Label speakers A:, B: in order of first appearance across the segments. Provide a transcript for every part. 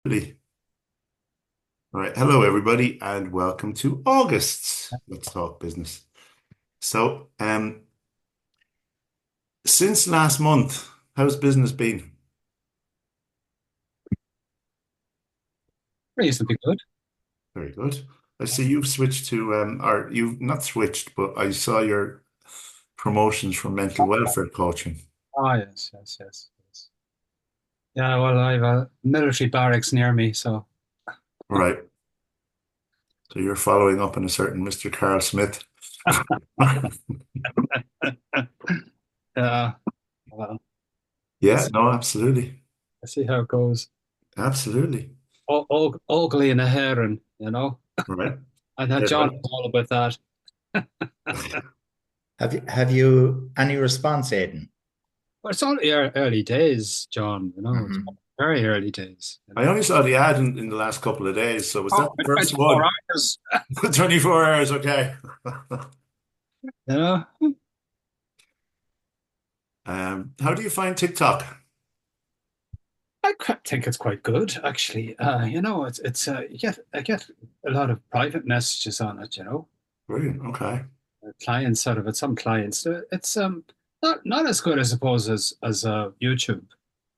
A: Really? All right. Hello, everybody, and welcome to August's Let's Talk Business. So, since last month, how's business been?
B: Reasonably good.
A: Very good. I see you've switched to, or you've not switched, but I saw your promotions from mental welfare coaching.
B: Ah, yes, yes, yes, yes. Yeah, well, I've a military barracks near me, so
A: Right. So you're following up on a certain Mr. Carl Smith.
B: yeah, well,
A: Yeah,
B: let's,
A: no, absolutely.
B: let's see how it goes.
A: Absolutely.
B: Ugly in a heron, you know.
A: Right.
B: And that
A: Yeah,
B: John
A: right.
B: was all about that.
C: Have you any response, Aidan?
B: But it's only early days, John. It's
C: Hmm.
B: very early days.
A: I only saw the ad in the last couple of days. So was
B: Oh,
A: that the
B: for
A: first
B: 24
A: one?
B: hours,
A: 24 hours, okay.
B: you know.
A: How do you find TikTok?
B: Think it's quite good, actually. It's I get a lot of private messages on it,
A: Brilliant. Okay.
B: clients sort of at some clients. It's not as good, I suppose, as YouTube.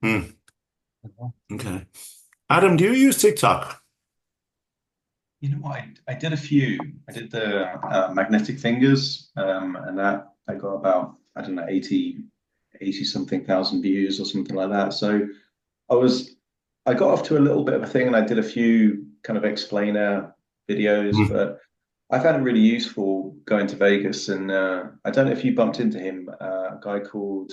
A: Hmm.
B: You know?
A: Okay. Adam, do you use TikTok?
D: You know what? I did a few. I did the magnetic fingers, and that I got about, I don't know, 80 something thousand views or something like that. So I was, I got off to a little bit of a thing, and I did a few kind of explainer videos,
A: Hmm.
D: but I found it really useful going to Vegas. And I don't know if you bumped into him, a guy called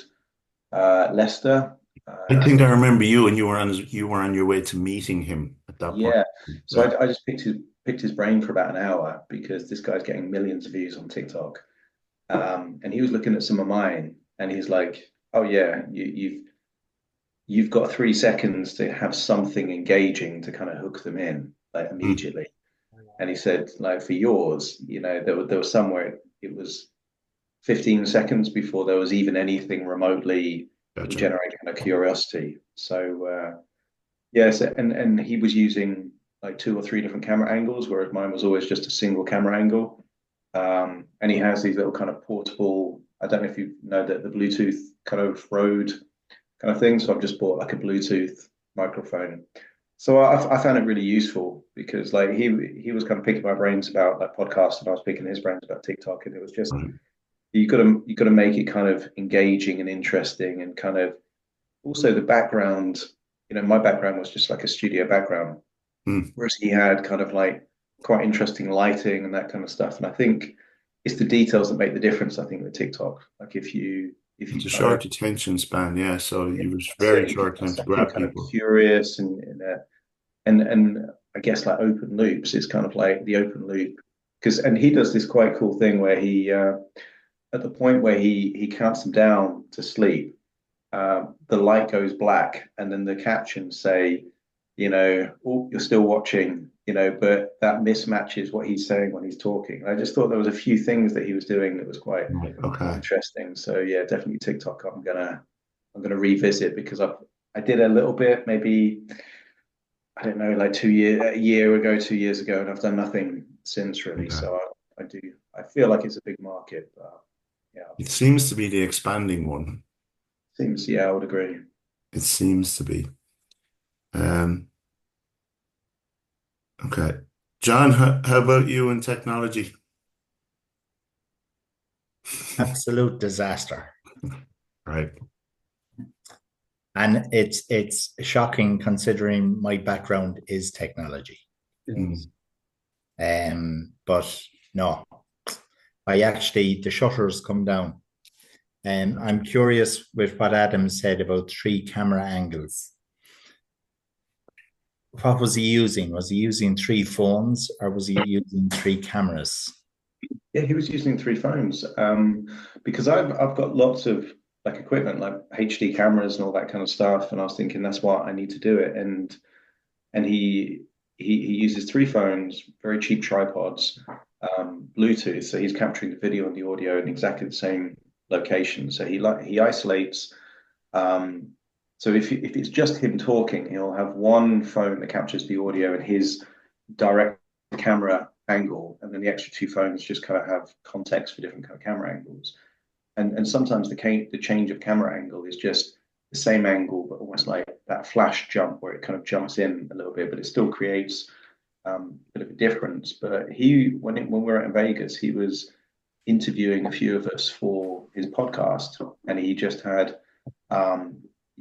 D: Lester.
A: I
D: I
A: think I
D: think
A: remember you, and you were on your way to meeting him at that point.
D: Yeah. So
A: Yeah.
D: I just picked his brain for about an hour because this guy's getting millions of views on TikTok. And he was looking at some of mine, and he's like, "Oh yeah, you've got 3 seconds to have something engaging to kind of hook them in like
A: Hmm.
D: immediately." And he said, like for yours, there was somewhere it was 15 seconds before there was even anything remotely
A: Gotcha.
D: generating kind of curiosity. So yes, and he was using like two or three different camera angles, whereas mine was always just a single camera angle. And he has these little kind of portable. I don't know if you know that the Bluetooth kind of Rode kind of thing. So I've just bought like a Bluetooth microphone. So I found it really useful because like he was kind of picking my brains about like podcasts, and I was picking his brains about TikTok, and it was just
A: Right.
D: you got to make it kind of engaging and interesting, and kind of also the background. My background was just like a studio background,
A: Hmm.
D: whereas he had kind of like quite interesting lighting and that kind of stuff. And I think it's the details that make the difference. I think with TikTok, like if you
A: It's a
D: kind of
A: short attention span, yeah. So
D: yeah,
A: it was
D: that's it.
A: very
D: If you
A: short time to
D: if you're
A: grab
D: kind of
A: people.
D: curious and I guess like open loops is kind of like the open loop because and he does this quite cool thing where he at the point where he counts them down to sleep, the light goes black, and then the captions say, "Oh, you're still watching," but that mismatches what he's saying when he's talking. I just thought there was a few things that he was doing that was quite
A: Right. Okay.
D: interesting. So yeah, definitely TikTok. I'm gonna revisit because I did a little bit, maybe I don't know, like a year ago, 2 years ago, and I've done nothing since really.
A: Okay.
D: So I feel like it's a big market, but yeah,
A: It seems to be the expanding one.
D: yeah, I would agree.
A: It seems to be. Um, okay. John, how about you in technology?
C: Absolute disaster.
A: Right.
C: And it's shocking considering my background is technology.
B: Yes.
A: Hmm.
C: But no, the shutters come down. I'm curious with what Adam said about three camera angles. What was he using? Was he using three phones or was he using three cameras?
D: Yeah, he was using three phones. Because I've got lots of like equipment, like HD cameras and all that kind of stuff, and I was thinking that's why I need to do it. And he uses three phones, very cheap tripods, Bluetooth, so he's capturing the video and the audio in exactly the same location. So he isolates um, So if it's just him talking, he'll have one phone that captures the audio and his direct camera angle, and then the extra two phones just kind of have context for different kind of camera angles. And sometimes the change of camera angle is just the same angle, but almost like that flash jump where it kind of jumps in a little bit, but it still creates a bit of a difference. But when we were in Vegas, he was interviewing a few of us for his podcast, and he just had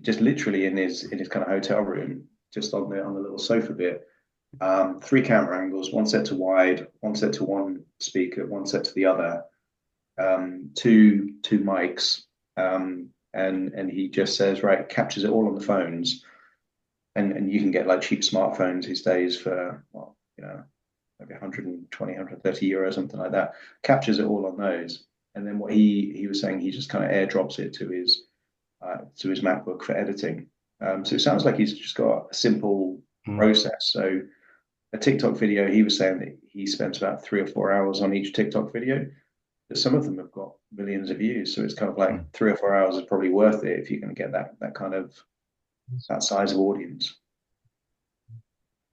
D: just literally in his kind of hotel room, just on the little sofa bit, three camera angles, one set to wide, one set to one speaker, one set to the other, two mics, and he just says, right, captures it all on the phones, and you can get like cheap smartphones these days for, well, maybe 120, 130 euros, something like that. Captures it all on those, and then what he was saying, he just kind of airdrops it to his MacBook for editing. So it sounds like he's just got a simple process. So a TikTok video, he was saying that he spends about 3 or 4 hours on each TikTok video. But some of them have got millions of views. So it's kind of like 3 or 4 hours is probably worth it if you're going to get that kind of that size of audience.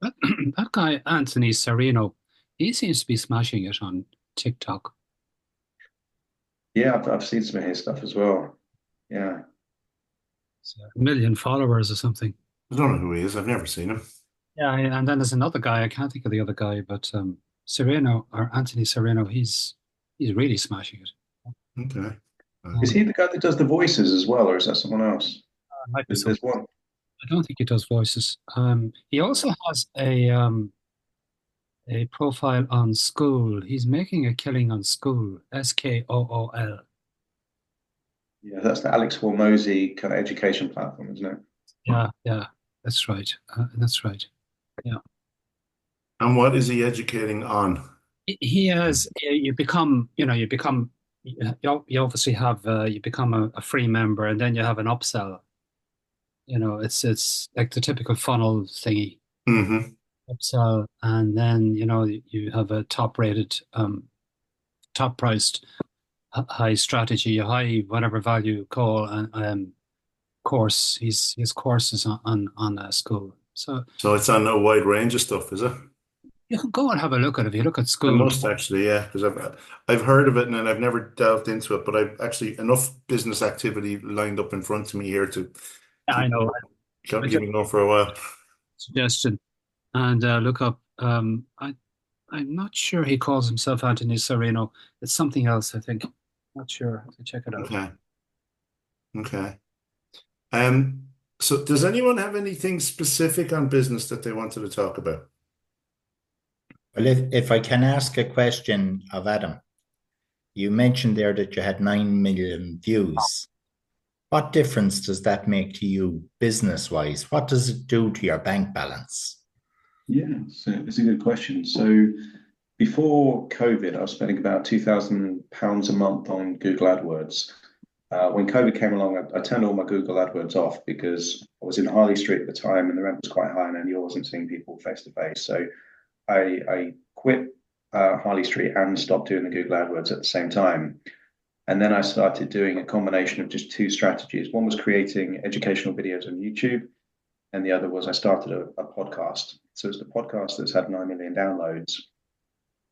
B: That guy, Anthony Serino, he seems to be smashing it on TikTok.
D: Yeah, I've seen some of his stuff as well. Yeah.
B: It's 1 million followers or something.
A: I don't know who he is. I've never seen him.
B: Yeah, and then there's another guy, I can't think of the other guy, but Sereno, or Anthony Sereno, he's really smashing it.
A: Okay.
D: Is he the guy that does the voices as well, or is that someone else? There's one.
B: I don't think he does voices. He also has a profile on School. He's making a killing on School, Skool.
D: Yeah, that's the Alex Hormozy kind of education platform, isn't it?
B: Yeah, that's right. That's right. Yeah.
A: And what is he educating on?
B: He has. You become. You obviously have. You become a free member, and then you have an upsell. It's like the typical funnel thingy.
A: Mm-hmm.
B: Upsell, and then you have a top rated, top priced, high strategy, a high whatever value call, and course. His courses on School. So
A: it's on a wide range of stuff, is it?
B: you can go and have a look at it. If you look at
A: I
B: School,
A: must actually, yeah, because I've heard of it and I've never delved into it, but I've actually enough business activity lined up in front of me here to
B: I know.
A: keep me going for a while.
B: Suggestion and look up. I'm not sure he calls himself Anthony Sereno. It's something else, I think. Not sure. I have to check it out.
A: Okay. So does anyone have anything specific on business that they wanted to talk about?
C: Well, if I can ask a question of Adam, you mentioned there that you had 9 million views. What difference does that make to you business-wise? What does it do to your bank balance?
D: Yeah, so it's a good question. So before COVID, I was spending about £2,000 a month on Google AdWords. When COVID came along, I turned all my Google AdWords off because I was in Harley Street at the time and the rent was quite high and I knew I wasn't seeing people face to face. So I quit Harley Street and stopped doing the Google AdWords at the same time. And then I started doing a combination of just two strategies. One was creating educational videos on YouTube, and the other was I started a podcast. So it's the podcast that's had 9 million downloads.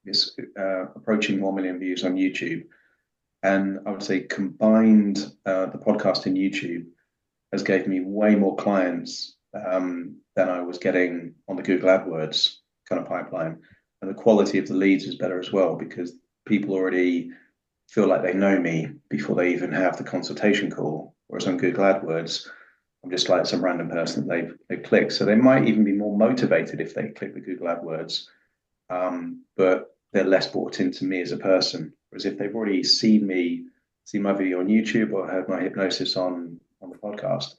D: It's approaching 1 million views on YouTube. And I would say combined the podcast and YouTube has gave me way more clients than I was getting on the Google AdWords kind of pipeline. And the quality of the leads is better as well because people already feel like they know me before they even have the consultation call. Whereas on Google AdWords, I'm just like some random person that they've clicked. So they might even be more motivated if they click the Google AdWords, but they're less bought into me as a person. Whereas if they've already seen my video on YouTube or heard my hypnosis on the podcast,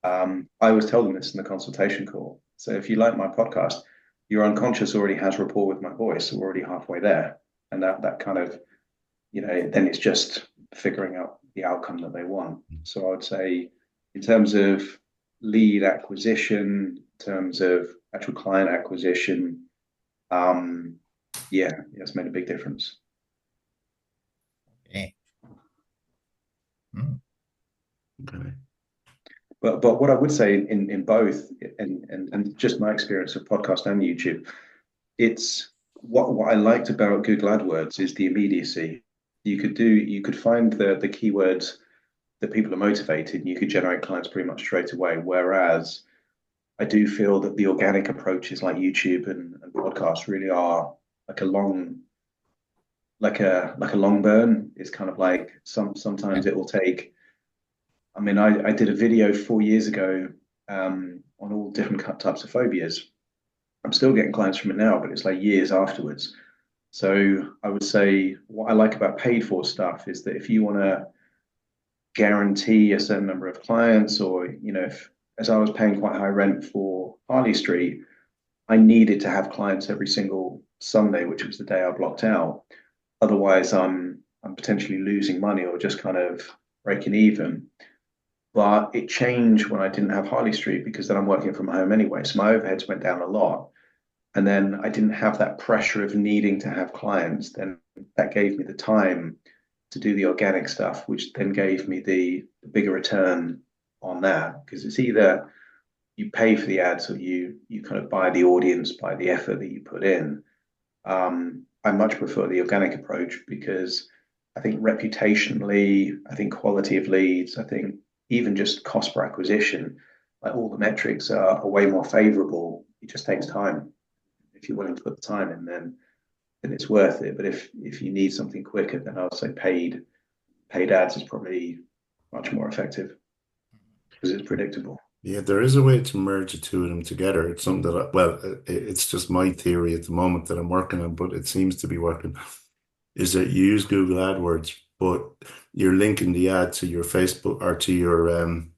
D: I always tell them this in the consultation call. So if you like my podcast, your unconscious already has rapport with my voice. So we're already halfway there. And that kind of, then it's just figuring out the outcome that they want. So I would say in terms of lead acquisition, in terms of actual client acquisition, it's made a big difference.
C: Okay.
A: Okay.
D: But what I would say in both, and just my experience of podcast and YouTube, it's what I liked about Google AdWords is the immediacy. You could find the keywords that people are motivated, and you could generate clients pretty much straight away. Whereas I do feel that the organic approaches like YouTube and podcasts really are like a long like a long burn. It's kind of like sometimes it will take. I mean, I did a video 4 years ago on all different types of phobias. I'm still getting clients from it now, but it's like years afterwards. So I would say what I like about paid for stuff is that if you want to guarantee a certain number of clients, or if as I was paying quite high rent for Harley Street, I needed to have clients every single Sunday, which was the day I blocked out. Otherwise, I'm potentially losing money or just kind of breaking even. But it changed when I didn't have Harley Street because then I'm working from home anyway. So my overheads went down a lot. And then I didn't have that pressure of needing to have clients. Then that gave me the time to do the organic stuff, which then gave me the bigger return on that. Because it's either you pay for the ads or you kind of buy the audience by the effort that you put in. I much prefer the organic approach because I think reputationally, I think quality of leads, I think even just cost per acquisition, like all the metrics are way more favorable. It just takes time. If you're willing to put the time in, then it's worth it. But if you need something quicker, then I would say paid ads is probably much more effective because it's predictable.
A: Yeah, there is a way to merge the two of them together. It's something that, it's just my theory at the moment that I'm working on, but it seems to be working. Is that you use Google AdWords, but you're linking the ad to your Facebook or to your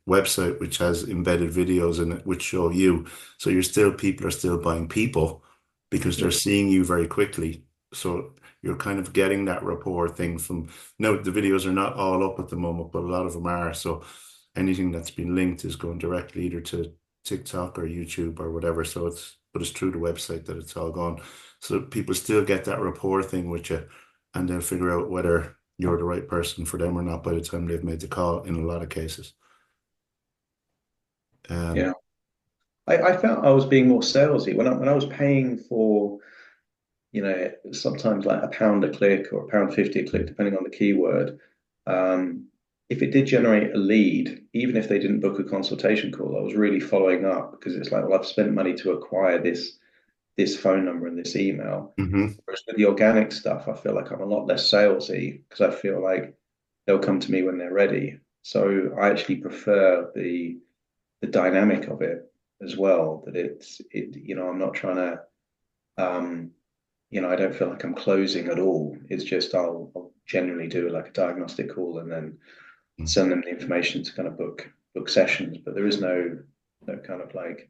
A: website, which has embedded videos in it, which show you. So people are still buying people because they're seeing you very quickly. So you're kind of getting that rapport thing from, no, the videos are not all up at the moment, but a lot of them are. So anything that's been linked is going directly either to TikTok or YouTube or whatever. So but it's through the website that it's all gone. So people still get that rapport thing with you, and they'll figure out whether you're the right person for them or not by the time they've made the call in a lot of cases.
D: Yeah. I felt I was being more salesy when I was paying for, sometimes like £1 a click or £1.50 a click, depending on the keyword. If it did generate a lead, even if they didn't book a consultation call, I was really following up because it's like, well, I've spent money to acquire this phone number and this email. Whereas with the organic stuff, I feel like I'm a lot less salesy because I feel like they'll come to me when they're ready. So I actually prefer the dynamic of it as well. That I'm not trying to, I don't feel like I'm closing at all. It's just I'll generally do like a diagnostic call and then send them the information to kind of book sessions. But there is no kind of like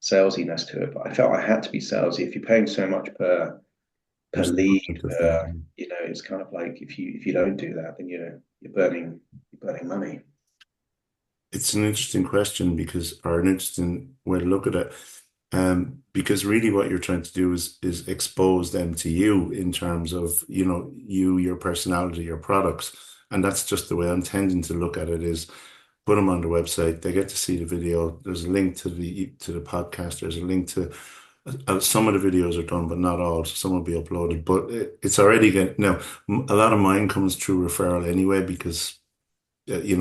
D: salesiness to it. But I felt I had to be salesy. If you're paying so much per lead, it's kind of like if you don't do that, then you're burning money.
A: It's an interesting question or an interesting way to look at it. Because really what you're trying to do is expose them to you in terms of, your personality, your products. And that's just the way I'm tending to look at it is put them on the website. They get to see the video. There's a link to the podcast. There's a link to some of the videos are done, but not all. So some will be uploaded. But it's already getting now. A lot of mine comes through referral anyway because it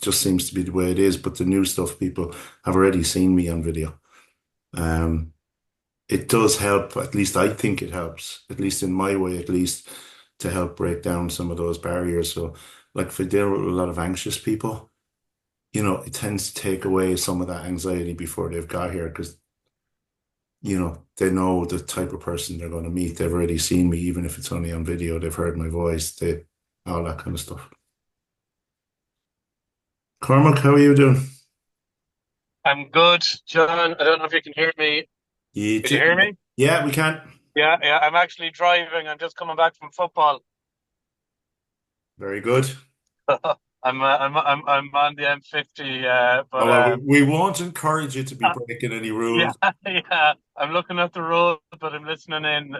A: just seems to be the way it is. But the new stuff, people have already seen me on video. It does help. At least I think it helps. At least in my way, at least to help break down some of those barriers. So, like if I deal with a lot of anxious people, it tends to take away some of that anxiety before they've got here because, they know the type of person they're going to meet. They've already seen me, even if it's only on video. They've heard my voice, all that kind of stuff. Cormac, how are you doing?
E: I'm good, John. I don't know if you can hear me. Can you hear me?
A: Yeah, we can.
E: Yeah. I'm actually driving. I'm just coming back from football.
A: Very good.
E: I'm on the M50, but
A: we won't encourage you to be breaking any rules.
E: Yeah. I'm looking at the road, but I'm listening in,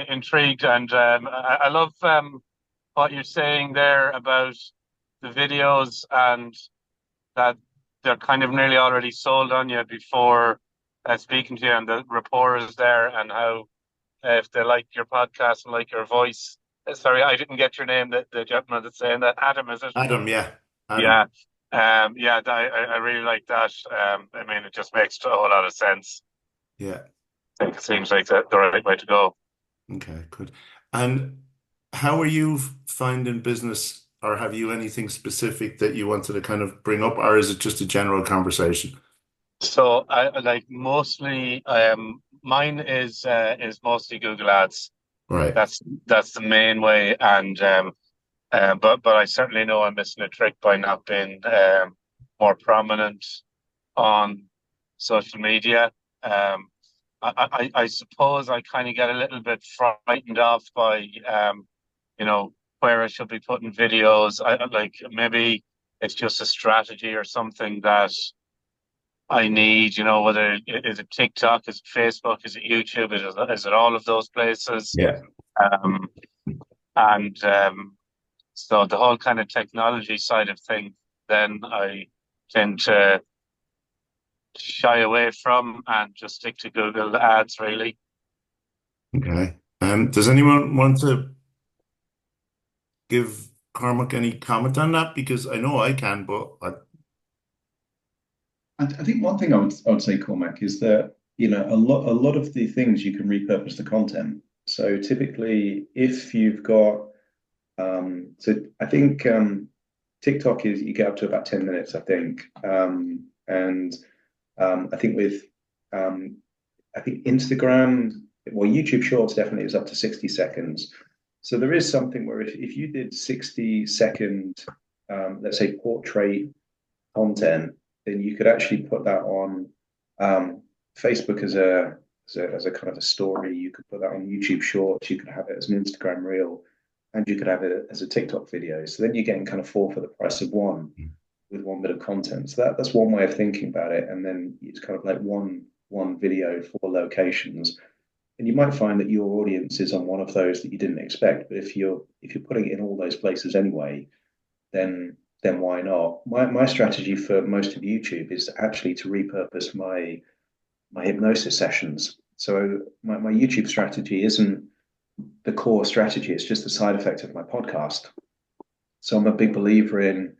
E: intrigued, and I love what you're saying there about the videos and that they're kind of nearly already sold on you before speaking to you, and the rapport is there, and how if they like your podcast and like your voice. Sorry, I didn't get your name. The gentleman that's saying that, Adam, is it?
A: Adam, yeah. Adam.
E: Yeah. Yeah, I really like that. I mean, it just makes a whole lot of sense.
A: Yeah.
E: I think it seems like the right way to go.
A: Okay, good. And how are you finding business, or have you anything specific that you wanted to kind of bring up, or is it just a general conversation?
E: So I like mostly mine is mostly Google Ads.
A: Right.
E: That's the main way, and but I certainly know I'm missing a trick by not being more prominent on social media. I suppose I kind of get a little bit frightened off by you know, where I should be putting videos. I like maybe it's just a strategy or something that I need, whether is it TikTok, is it Facebook, is it YouTube, is it all of those places?
A: Yeah.
E: Um, and so the whole kind of technology side of things, then I tend to shy away from and just stick to Google Ads, really.
A: Okay. Does anyone want to give Cormac any comment on that? Because I know I can, but
D: I think one thing I would say, Cormac, is that a lot of the things you can repurpose the content. So typically, if you've got so I think TikTok is you get up to about 10 minutes, I think, and I think with I think Instagram, well, YouTube Shorts definitely is up to 60 seconds. So there is something where if you did 60-second, let's say portrait content, then you could actually put that on Facebook as a kind of a story. You could put that on YouTube Shorts. You could have it as an Instagram Reel, and you could have it as a TikTok video. So then you're getting kind of four for the price of one with one bit of content. So that's one way of thinking about it. And then it's kind of like one video, four locations. And you might find that your audience is on one of those that you didn't expect. But if you're putting it in all those places anyway, then why not? My strategy for most of YouTube is actually to repurpose my hypnosis sessions. So my YouTube strategy isn't the core strategy, it's just a side effect of my podcast. So I'm a big believer in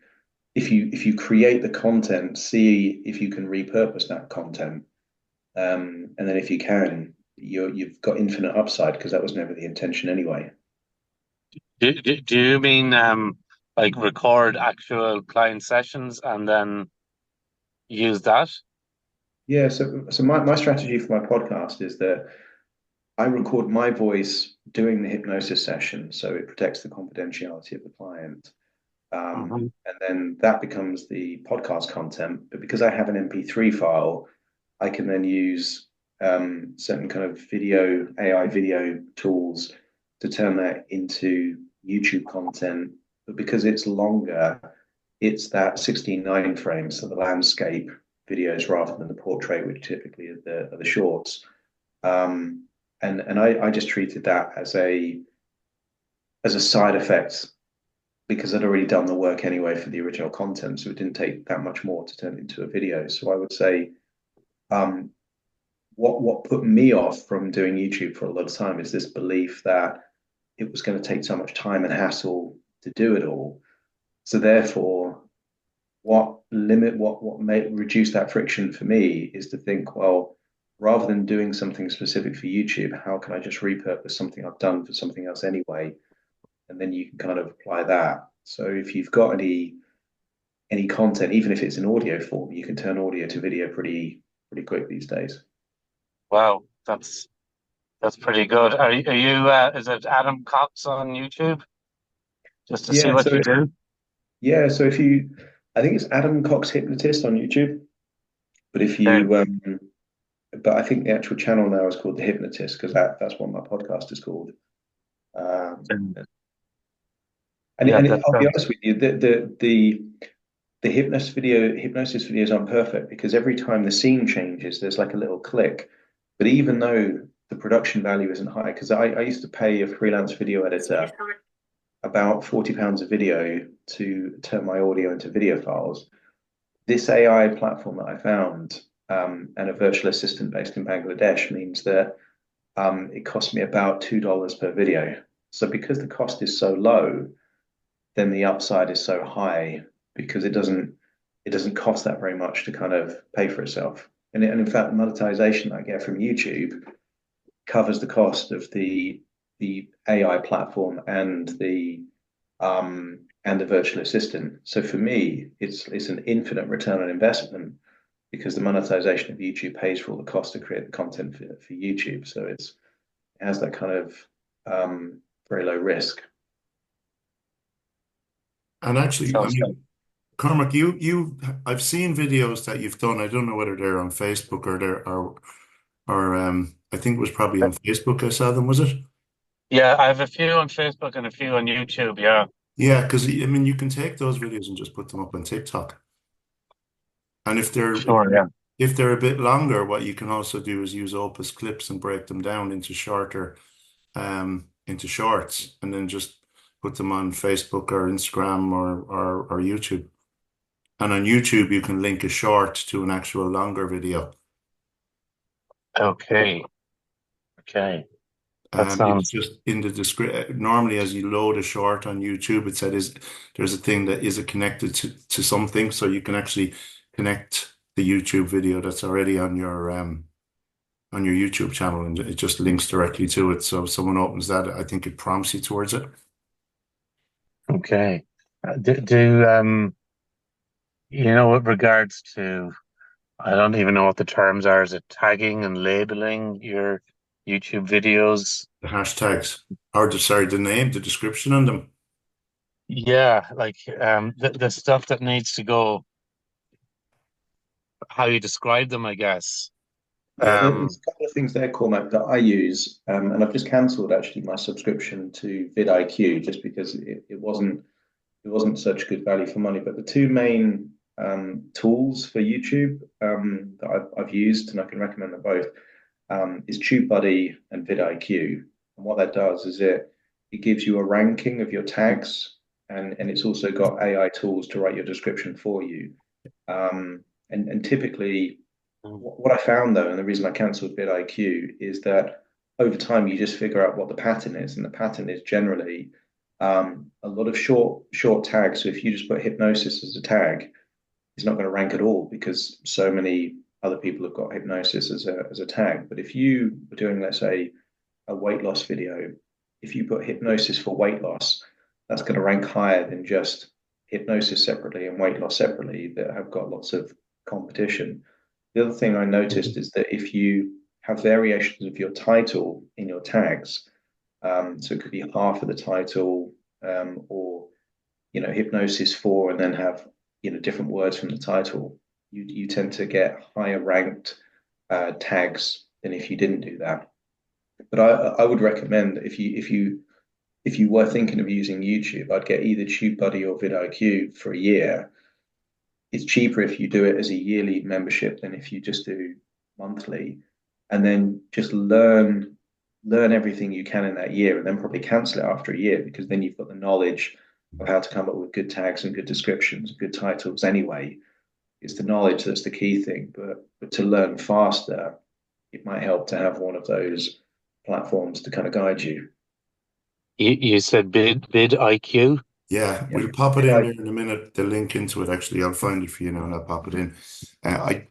D: if you create the content, see if you can repurpose that content. And then if you can, you've got infinite upside because that was never the intention anyway.
E: Do you mean like record actual client sessions and then use that?
D: Yeah, so my strategy for my podcast is that I record my voice doing the hypnosis session, so it protects the confidentiality of the client.
E: Mhm.
D: And then that becomes the podcast content. But because I have an MP3 file, I can then use certain kind of AI video tools to turn that into YouTube content. But because it's longer, it's that 16:9 frame, so the landscape videos rather than the portrait, which typically are the shorts. And I just treated that as a side effect because I'd already done the work anyway for the original content, so it didn't take that much more to turn it into a video. So I would say, what put me off from doing YouTube for a lot of time is this belief that it was going to take so much time and hassle to do it all. So therefore, what may reduce that friction for me is to think, well, rather than doing something specific for YouTube, how can I just repurpose something I've done for something else anyway? And then you can kind of apply that. So if you've got any content, even if it's in audio form, you can turn audio to video pretty quick these days.
E: Wow, that's pretty good. Are you is it Adam Cox on YouTube? Just to see
D: Yeah,
E: what
D: so
E: you do?
D: yeah, so I think it's Adam Cox Hypnotist on YouTube. But if
E: Okay.
D: but I think the actual channel now is called The Hypnotist because that's what my podcast is called. Um, and
E: Yeah,
D: and
E: that
D: I'll be
E: sounds
D: honest with you, the hypnosis videos aren't perfect because every time the scene changes, there's like a little click. But even though the production value isn't high, because I used to pay a freelance video editor about £40 a video to turn my audio into video files. this AI platform that I found, and a virtual assistant based in Bangladesh means that it cost me about $2 per video. So because the cost is so low, then the upside is so high because it doesn't cost that very much to kind of pay for itself. And in fact, the monetization I get from YouTube covers the cost of the AI platform and the virtual assistant. So for me, it's an infinite return on investment because the monetization of YouTube pays for all the cost to create the content for YouTube. So it has that kind of very low risk.
A: And actually, I
E: Sounds good.
A: mean, Cormac, I've seen videos that you've done. I don't know whether they're on Facebook or I think it was probably on Facebook I saw them, was it?
E: Yeah, I have a few on Facebook and a few on YouTube. Yeah,
A: Yeah, because I mean, you can take those videos and just put them up on TikTok. And
E: sure. Yeah.
A: if they're a bit longer, what you can also do is use Opus clips and break them down into into shorts, and then just put them on Facebook or Instagram or YouTube. And on YouTube, you can link a short to an actual longer video.
E: Okay. Okay. That
A: It's
E: sounds
A: just in the description. Normally, as you load a short on YouTube, it said there's a thing that is it connected to something, so you can actually connect the YouTube video that's already on your YouTube channel, and it just links directly to it. So if someone opens that, I think it prompts you towards it.
E: okay. With regards to, I don't even know what the terms are. Is it tagging and labeling your YouTube videos?
A: The hashtags, or the name, the description on them.
E: Yeah, like the stuff that needs to go, how you describe them, I guess.
D: Yeah,
E: Um,
D: there's a couple of things there, Cormac, that I use, and I've just cancelled actually my subscription to vidIQ just because it wasn't such good value for money. But the two main tools for YouTube that I've used, and I can recommend them both, is TubeBuddy and vidIQ. And what that does is it gives you a ranking of your tags, and it's also got AI tools to write your description for you. And typically, what I found though, and the reason I cancelled vidIQ is that over time you just figure out what the pattern is, and the pattern is generally a lot of short tags. So if you just put hypnosis as a tag, it's not going to rank at all because so many other people have got hypnosis as a tag. But if you were doing, let's say, a weight loss video, if you put hypnosis for weight loss, that's going to rank higher than just hypnosis separately and weight loss separately that have got lots of competition. The other thing I noticed is that if you have variations of your title in your tags, so it could be half of the title, or hypnosis for, and then have different words from the title. You tend to get higher ranked tags than if you didn't do that. But I would recommend if you were thinking of using YouTube, I'd get either TubeBuddy or vidIQ for a year. It's cheaper if you do it as a yearly membership than if you just do monthly, and then just learn everything you can in that year, and then probably cancel it after a year because then you've got the knowledge of how to come up with good tags and good descriptions, good titles. Anyway, it's the knowledge that's the key thing. But to learn faster, it might help to have one of those platforms to kind of guide you.
E: you said bid IQ.
A: Yeah,
D: Yeah.
A: we'll pop it in there in a minute. The link into it, actually, I'll find it for you now and I'll pop it in. I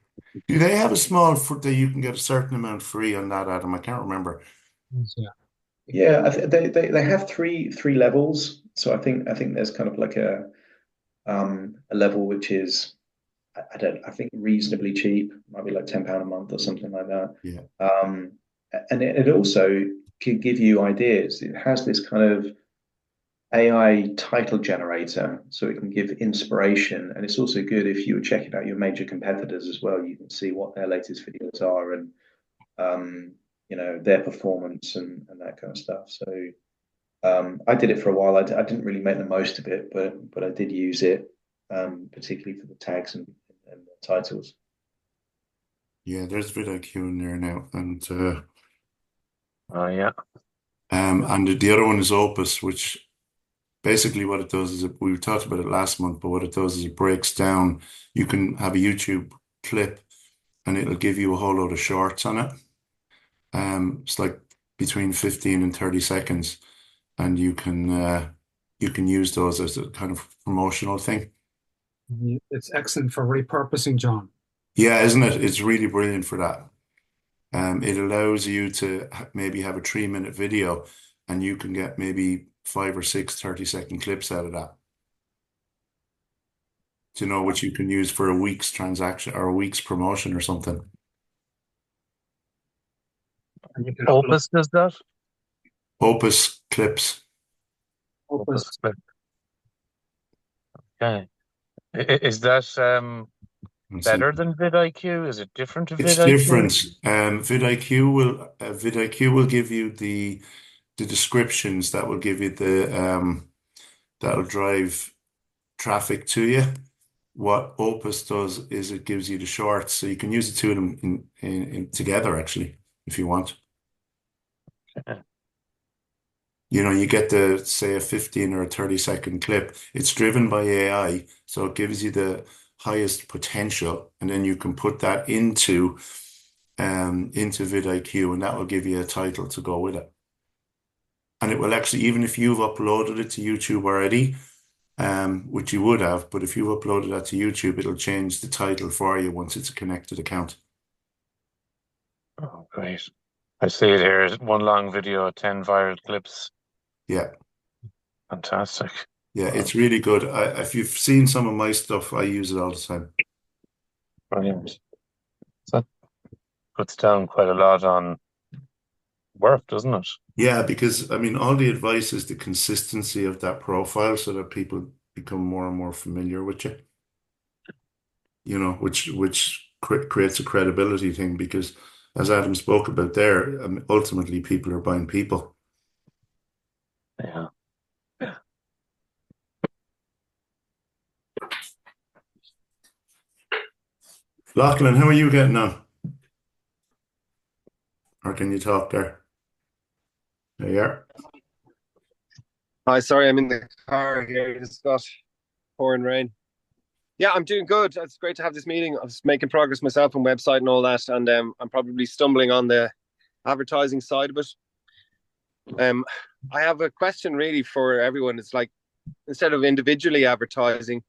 A: do they have a small foot that you can get a certain amount free on that, Adam? I can't remember.
B: Yeah.
D: Yeah, they have three levels. So I think there's kind of like a level which is I think reasonably cheap, might be like £10 a month or something like that.
A: Yeah.
D: And it also could give you ideas. It has this kind of AI title generator, so it can give inspiration. And it's also good if you were checking out your major competitors as well. You can see what their latest videos are and their performance and that kind of stuff. So I did it for a while. I didn't really make the most of it, but I did use it, particularly for the tags and the titles.
A: Yeah, there's vidIQ in there now.
E: Oh yeah.
A: And the other one is Opus, which Basically, what it does is we talked about it last month, but what it does is it breaks down. You can have a YouTube clip, and it'll give you a whole load of shorts on it. It's like between 15 and 30 seconds, and you can use those as a kind of promotional thing.
B: It's excellent for repurposing, John.
A: Yeah, isn't it? It's really brilliant for that. It allows you to maybe have a 3 minute video, and you can get maybe 5 or 6 30-second clips out of that. You know, which you can use for a week's transaction or a week's promotion or something.
B: And you can upload
E: Opus does that?
A: Opus clips.
B: Opus.
E: Okay. Is that
A: Let's see.
E: better than vidIQ? Is it different to
A: It's
E: vidIQ?
A: different. vidIQ will give you the descriptions that will give you that'll drive traffic to you. What Opus does is it gives you the shorts, so you can use the two of them in together actually, if you want.
E: Okay.
A: You know, you get say a 15 or a 30-second clip. It's driven by AI, so it gives you the highest potential, and then you can put that into vidIQ, and that will give you a title to go with it. And it will actually, even if you've uploaded it to YouTube already, which you would have, but if you've uploaded that to YouTube, it'll change the title for you once it's a connected account.
E: Oh, great. I see it here. One long video, 10 viral clips.
A: Yeah,
E: Fantastic.
A: yeah, it's really good. If you've seen some of my stuff, I use it all the time.
E: Brilliant. So that puts down quite a lot on work, doesn't it?
A: Yeah, because I mean, all the advice is the consistency of that profile so that people become more and more familiar with you. You know, which creates a credibility thing because, as Adam spoke about there, ultimately people are buying people.
E: Yeah.
A: Lachlan, how are you getting on? Or can you talk there? There you are.
F: Hi, sorry, I'm in the car here. It's got pouring rain. Yeah, I'm doing good. It's great to have this meeting. I was making progress myself on website and all that, and I'm probably stumbling on the advertising side of it. I have a question really for everyone. It's like, instead of individually advertising,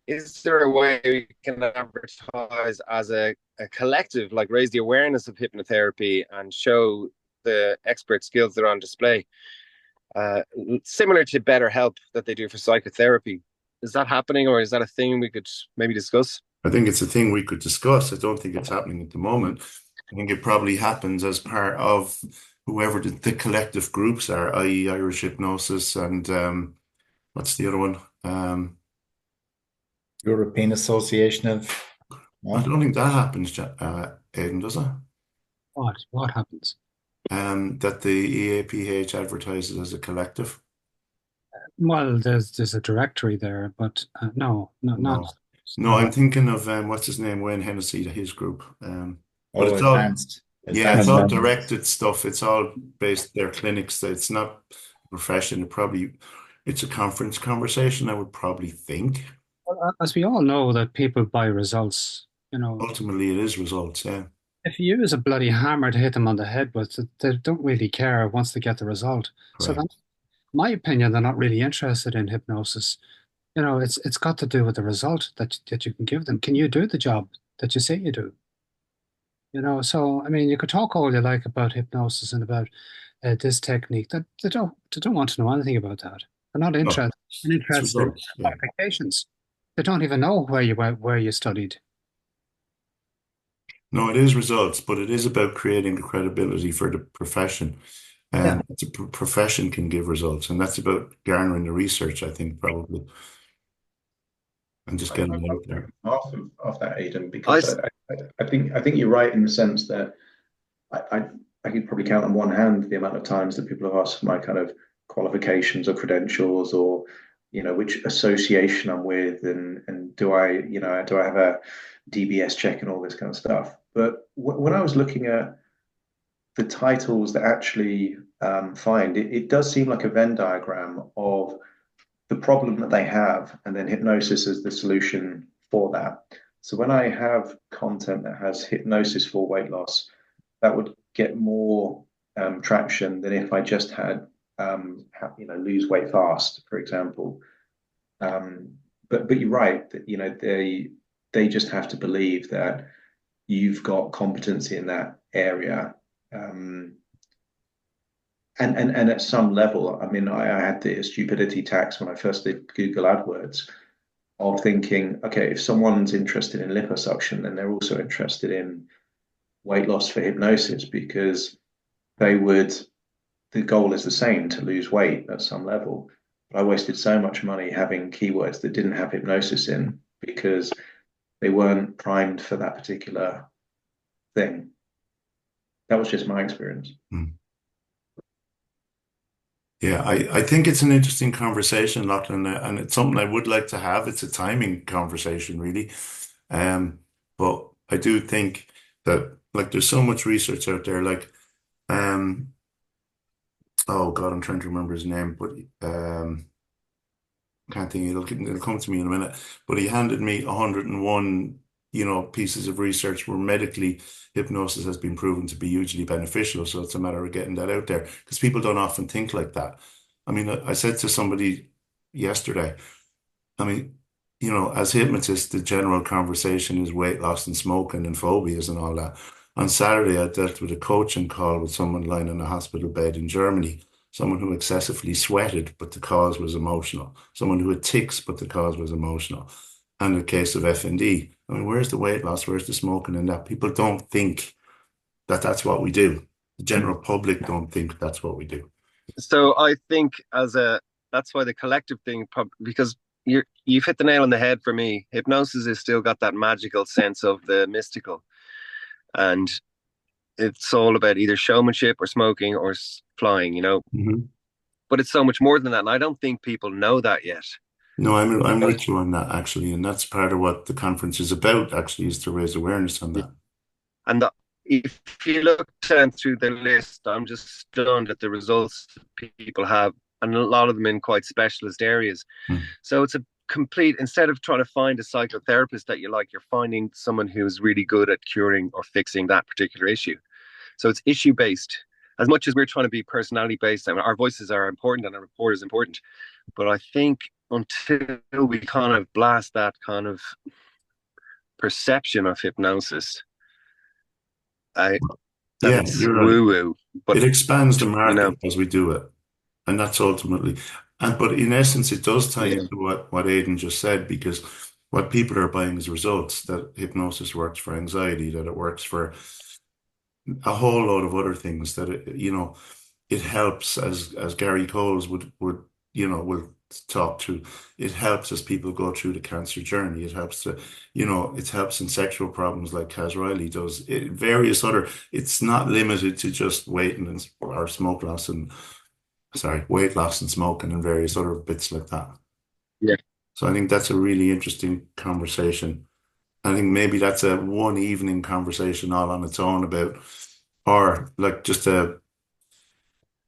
F: is there a way we can advertise as a collective, like raise the awareness of hypnotherapy and show the expert skills that are on display? Similar to BetterHelp that they do for psychotherapy. Is that happening, or is that a thing we could maybe discuss?
A: I think it's a thing we could discuss. I don't think it's happening at the moment. I think it probably happens as part of whoever the collective groups are, i.e. Irish Hypnosis and what's the other one?
C: European Association of.
A: I don't think that happens, Aidan, does it?
B: What happens?
A: That the EAPH advertises as a collective.
B: Well, there's a directory there, but no, not.
A: No, I'm thinking of what's his name, Wayne Hennessy, his group. But it's
C: advanced.
A: yeah, it's all directed stuff. It's all based their clinics. It's not a profession. It's a conference conversation, I would probably think.
B: Well, as we all know, that people buy results. You know,
A: Ultimately, it is results. Yeah.
B: if you use a bloody hammer to hit them on the head with, they don't really care once they get the result. So
A: Correct.
B: that's my opinion. They're not really interested in hypnosis. You know, it's got to do with the result that you can give them. Can you do the job that you say you do? You know, so I mean, you could talk all you like about hypnosis and about this technique. That they don't want to know anything about that. They're not
A: No,
B: interested. They're
A: it's
B: interested in
A: results. Yeah.
B: qualifications. They don't even know where you studied.
A: No, it is results, but it is about creating the credibility for the profession.
B: Yeah.
A: It's a profession can give results, and that's about garnering the research, I think, probably, and just getting it out there.
D: Off that, Aidan, because I think you're right in the sense that I could probably count on one hand the amount of times that people have asked for my kind of qualifications or credentials, or which association I'm with, and do I have a DBS check and all this kind of stuff. But when I was looking at the titles that actually find it does seem like a Venn diagram of the problem that they have, and then hypnosis is the solution for that. So when I have content that has hypnosis for weight loss, that would get more traction than if I just had, lose weight fast, for example. But you're right that they just have to believe that you've got competency in that area. And at some level, I mean, I had the stupidity tax when I first did Google AdWords of thinking, okay, if someone's interested in liposuction, then they're also interested in weight loss for hypnosis, because the goal is the same, to lose weight at some level. But I wasted so much money having keywords that didn't have hypnosis in because they weren't primed for that particular thing. That was just my experience.
A: Yeah, I think it's an interesting conversation, Lachlan, and it's something I would like to have. It's a timing conversation, really. But I do think that like there's so much research out there, like oh God, I'm trying to remember his name, but can't think it'll come to me in a minute. But he handed me 101, pieces of research where medically hypnosis has been proven to be hugely beneficial. So it's a matter of getting that out there because people don't often think like that. I mean, I said to somebody yesterday, I mean, as hypnotists, the general conversation is weight loss and smoking and phobias and all that. On Saturday, I dealt with a coaching call with someone lying in a hospital bed in Germany, someone who excessively sweated, but the cause was emotional, someone who had tics, but the cause was emotional, and a case of FND. I mean, where's the weight loss? Where's the smoking in that? People don't think that that's what we do. The general public don't think that's what we do.
F: So I think that's why the collective thing, because you've hit the nail on the head for me. Hypnosis has still got that magical sense of the mystical, and it's all about either showmanship or smoking or flying,
A: Mm-hmm.
F: But it's so much more than that, and I don't think people know that yet.
A: No, I'm with you on that, actually, and that's part of what the conference is about, actually, is to raise awareness on that.
F: And if you look down through the list, I'm just stunned at the results people have, and a lot of them in quite specialist areas. So it's a complete, instead of trying to find a psychotherapist that you like, you're finding someone who's really good at curing or fixing that particular issue. So it's issue based. As much as we're trying to be personality based, I mean, our voices are important and our report is important, but I think until we kind of blast that kind of perception of hypnosis, it's
A: you're right.
F: woo-woo. But
A: it expands the market as we do it, and that's ultimately. But in essence, it does tie into what Aidan just said, because what people are buying is results. That hypnosis works for anxiety, that it works for a whole load of other things. That it helps, as Gary Coles will talk to. It helps as people go through the cancer journey. It helps it helps in sexual problems like Kaz Riley does. Various other. It's not limited to just weight or smoke loss and weight loss and smoking and various other bits like that.
F: Yeah.
A: So I think that's a really interesting conversation. I think maybe that's a one evening conversation all on its own about, or like just a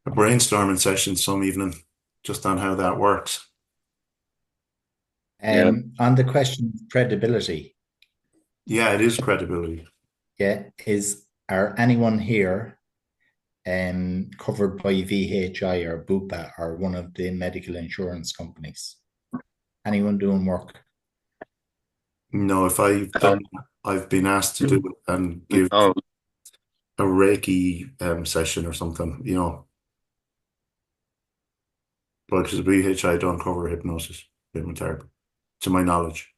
A: brainstorming session some evening just on how that works.
C: On the question of credibility.
A: Yeah, it is credibility.
C: Yeah. Are anyone here covered by VHI or Bupa or one of the medical insurance companies? Anyone doing work?
A: No, if I've been asked to do it and give a Reiki session or something, but because VHI don't cover hypnosis, hypnotherapy, to my knowledge.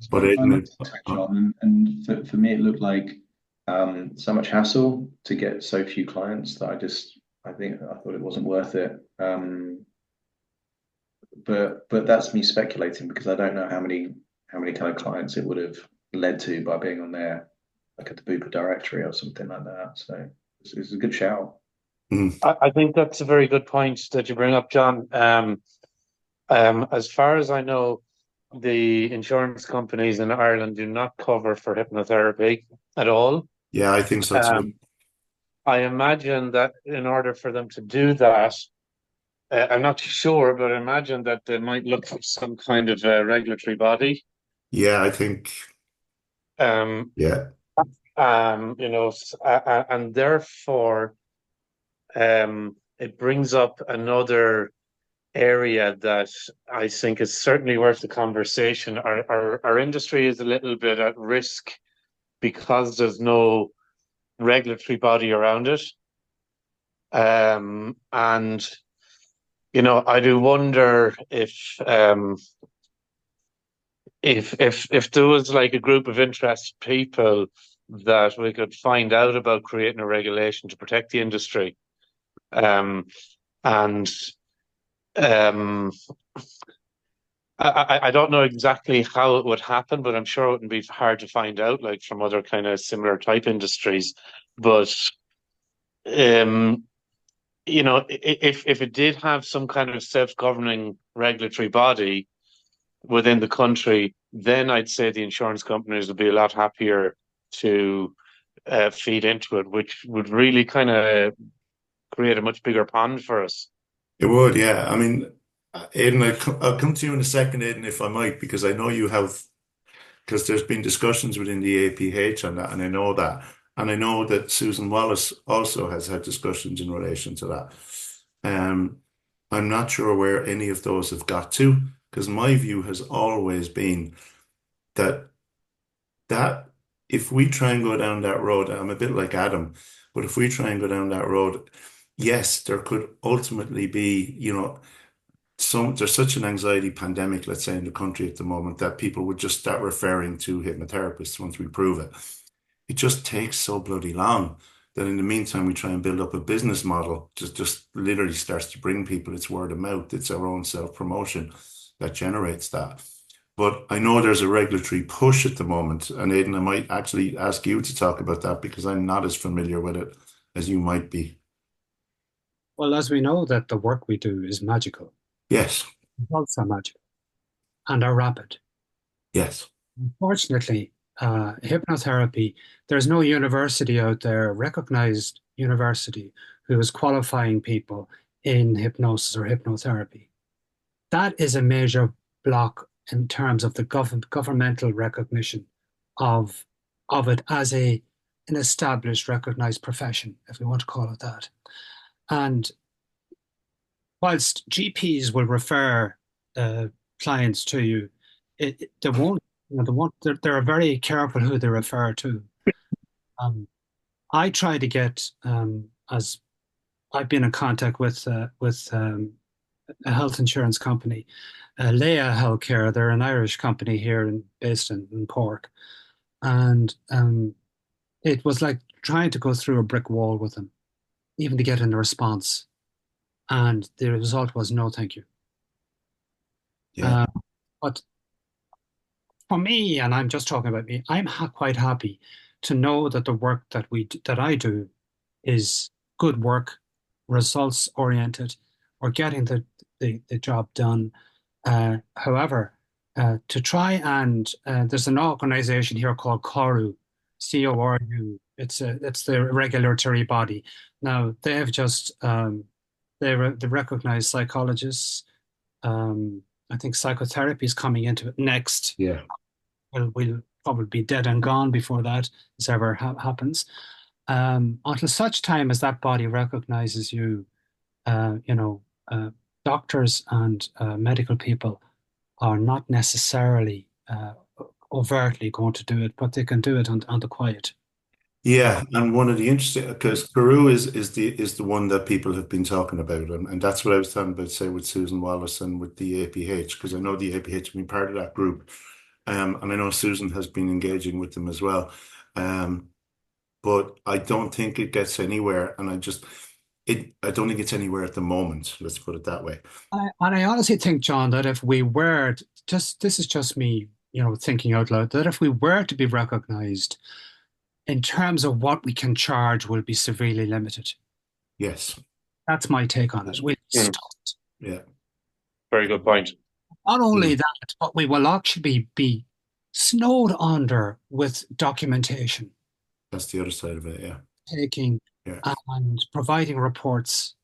A: But
D: I looked at that, John, and for me, it looked like so much hassle to get so few clients that I thought it wasn't worth it. But that's me speculating, because I don't know how many kind of clients it would have led to by being on there, like at the Bupa directory or something like that. So it's a good shout.
G: I think that's a very good point that you bring up, John. As far as I know, the insurance companies in Ireland do not cover for hypnotherapy at all.
A: Yeah, I think so too.
G: I imagine that in order for them to do that, I'm not too sure, but I imagine that they might look for some kind of regulatory body.
A: Yeah, I think,
G: Um,
A: yeah,
G: and therefore, it brings up another area that I think is certainly worth the conversation. Our industry is a little bit at risk because there's no regulatory body around it. And I do wonder if there was like a group of interested people that we could find out about creating a regulation to protect the industry. And um, I don't know exactly how it would happen, but I'm sure it wouldn't be hard to find out, like from other kind of similar type industries. But if it did have some kind of self-governing regulatory body within the country, then I'd say the insurance companies would be a lot happier to feed into it, which would really kind of create a much bigger pond for us.
A: it would. Yeah. I mean, Aidan, I'll come to you in a second, Aidan, if I might, because I know you have, because there's been discussions within the APH on that, and I know that. And I know that Susan Wallace also has had discussions in relation to that. Um, I'm not sure where any of those have got to, because my view has always been that that if we try and go down that road, I'm a bit like Adam, but if we try and go down that road, yes, there could ultimately be, there's such an anxiety pandemic, let's say, in the country at the moment that people would just start referring to hypnotherapists once we prove it. It just takes so bloody long that in the meantime we try and build up a business model just literally starts to bring people. It's word of mouth. It's our own self-promotion that generates that. But I know there's a regulatory push at the moment, and Aidan, I might actually ask you to talk about that because I'm not as familiar with it as you might be.
B: Well, as we know that the work we do is magical.
A: Yes,
B: Results are magical and are rapid.
A: yes.
B: Unfortunately, hypnotherapy, there's no university out there, recognized university, who is qualifying people in hypnosis or hypnotherapy. That is a major block in terms of the governmental recognition of it as an established, recognized profession, if we want to call it that. And whilst GPs will refer clients to you, they won't. They won't. They're very careful who they refer to. I try to get, as I've been in contact with a health insurance company, Leia Healthcare. They're an Irish company here based in Cork, and it was like trying to go through a brick wall with them, even to get a response. And the result was no, thank you.
A: Yeah.
B: But for me, and I'm just talking about me, I'm quite happy to know that the work that I do is good work, results oriented, or getting the job done. However, to try and there's an organization here called CORU, CORU. It's the regulatory body. Now they have just they recognize psychologists. I think psychotherapy is coming into it next.
A: Yeah.
B: We'll probably be dead and gone before that this ever happens. Until such time as that body recognizes you, doctors and medical people are not necessarily overtly going to do it, but they can do it on the quiet.
A: Yeah, and one of the interesting because Peru is the one that people have been talking about, and that's what I was talking about, say with Susan Wallace and with the APH, because I know the APH have been part of that group, and I know Susan has been engaging with them as well, but I don't think it gets anywhere, and I don't think it's anywhere at the moment. Let's put it that way.
B: And I honestly think, John, that if we were this is just me, thinking out loud, that if we were to be recognized in terms of what we can charge will be severely limited.
A: Yes.
B: That's my take on it.
A: Yeah.
G: Very good point.
B: Not only that, but we will actually be snowed under with documentation.
A: That's the other side of it, yeah.
B: Taking
A: Yeah.
B: and providing reports.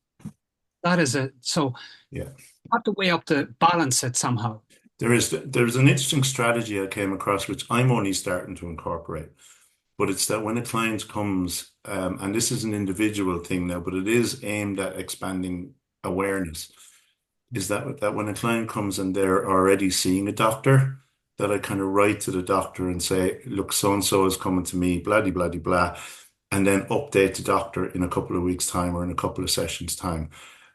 B: That is it. So
A: Yeah.
B: you have to weigh up the balance it somehow.
A: There's an interesting strategy I came across, which I'm only starting to incorporate. But it's that when a client comes, and this is an individual thing now, but it is aimed at expanding awareness, is that when a client comes and they're already seeing a doctor, that I kind of write to the doctor and say, look, so and so is coming to me, blah, blah, blah, blah, and then update the doctor in a couple of weeks' time or in a couple of sessions' time.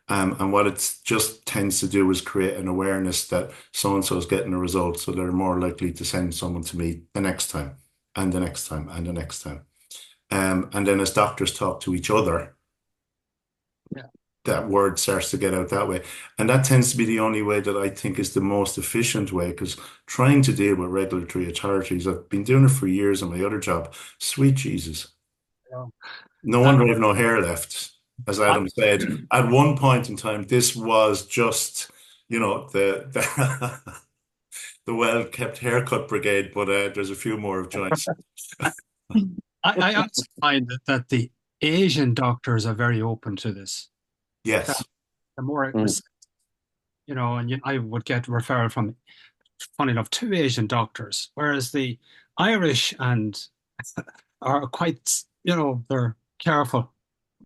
A: And what it just tends to do is create an awareness that so and so is getting a result, so they're more likely to send someone to me the next time, and the next time, and the next time. And then as doctors talk to each other,
B: Yeah.
A: that word starts to get out that way. And that tends to be the only way that I think is the most efficient way, because trying to deal with regulatory authorities, I've been doing it for years in my other job. Sweet Jesus.
B: Yeah.
A: No wonder I have no hair left. As Adam said, at one point in time, this was just, the the well-kept haircut brigade, but there's a few more of joints.
B: I also find that the Asian doctors are very open to this.
A: Yes.
B: The more,
G: Mm.
B: and I would get referral from, funny enough, two Asian doctors, whereas the Irish and are quite, they're careful.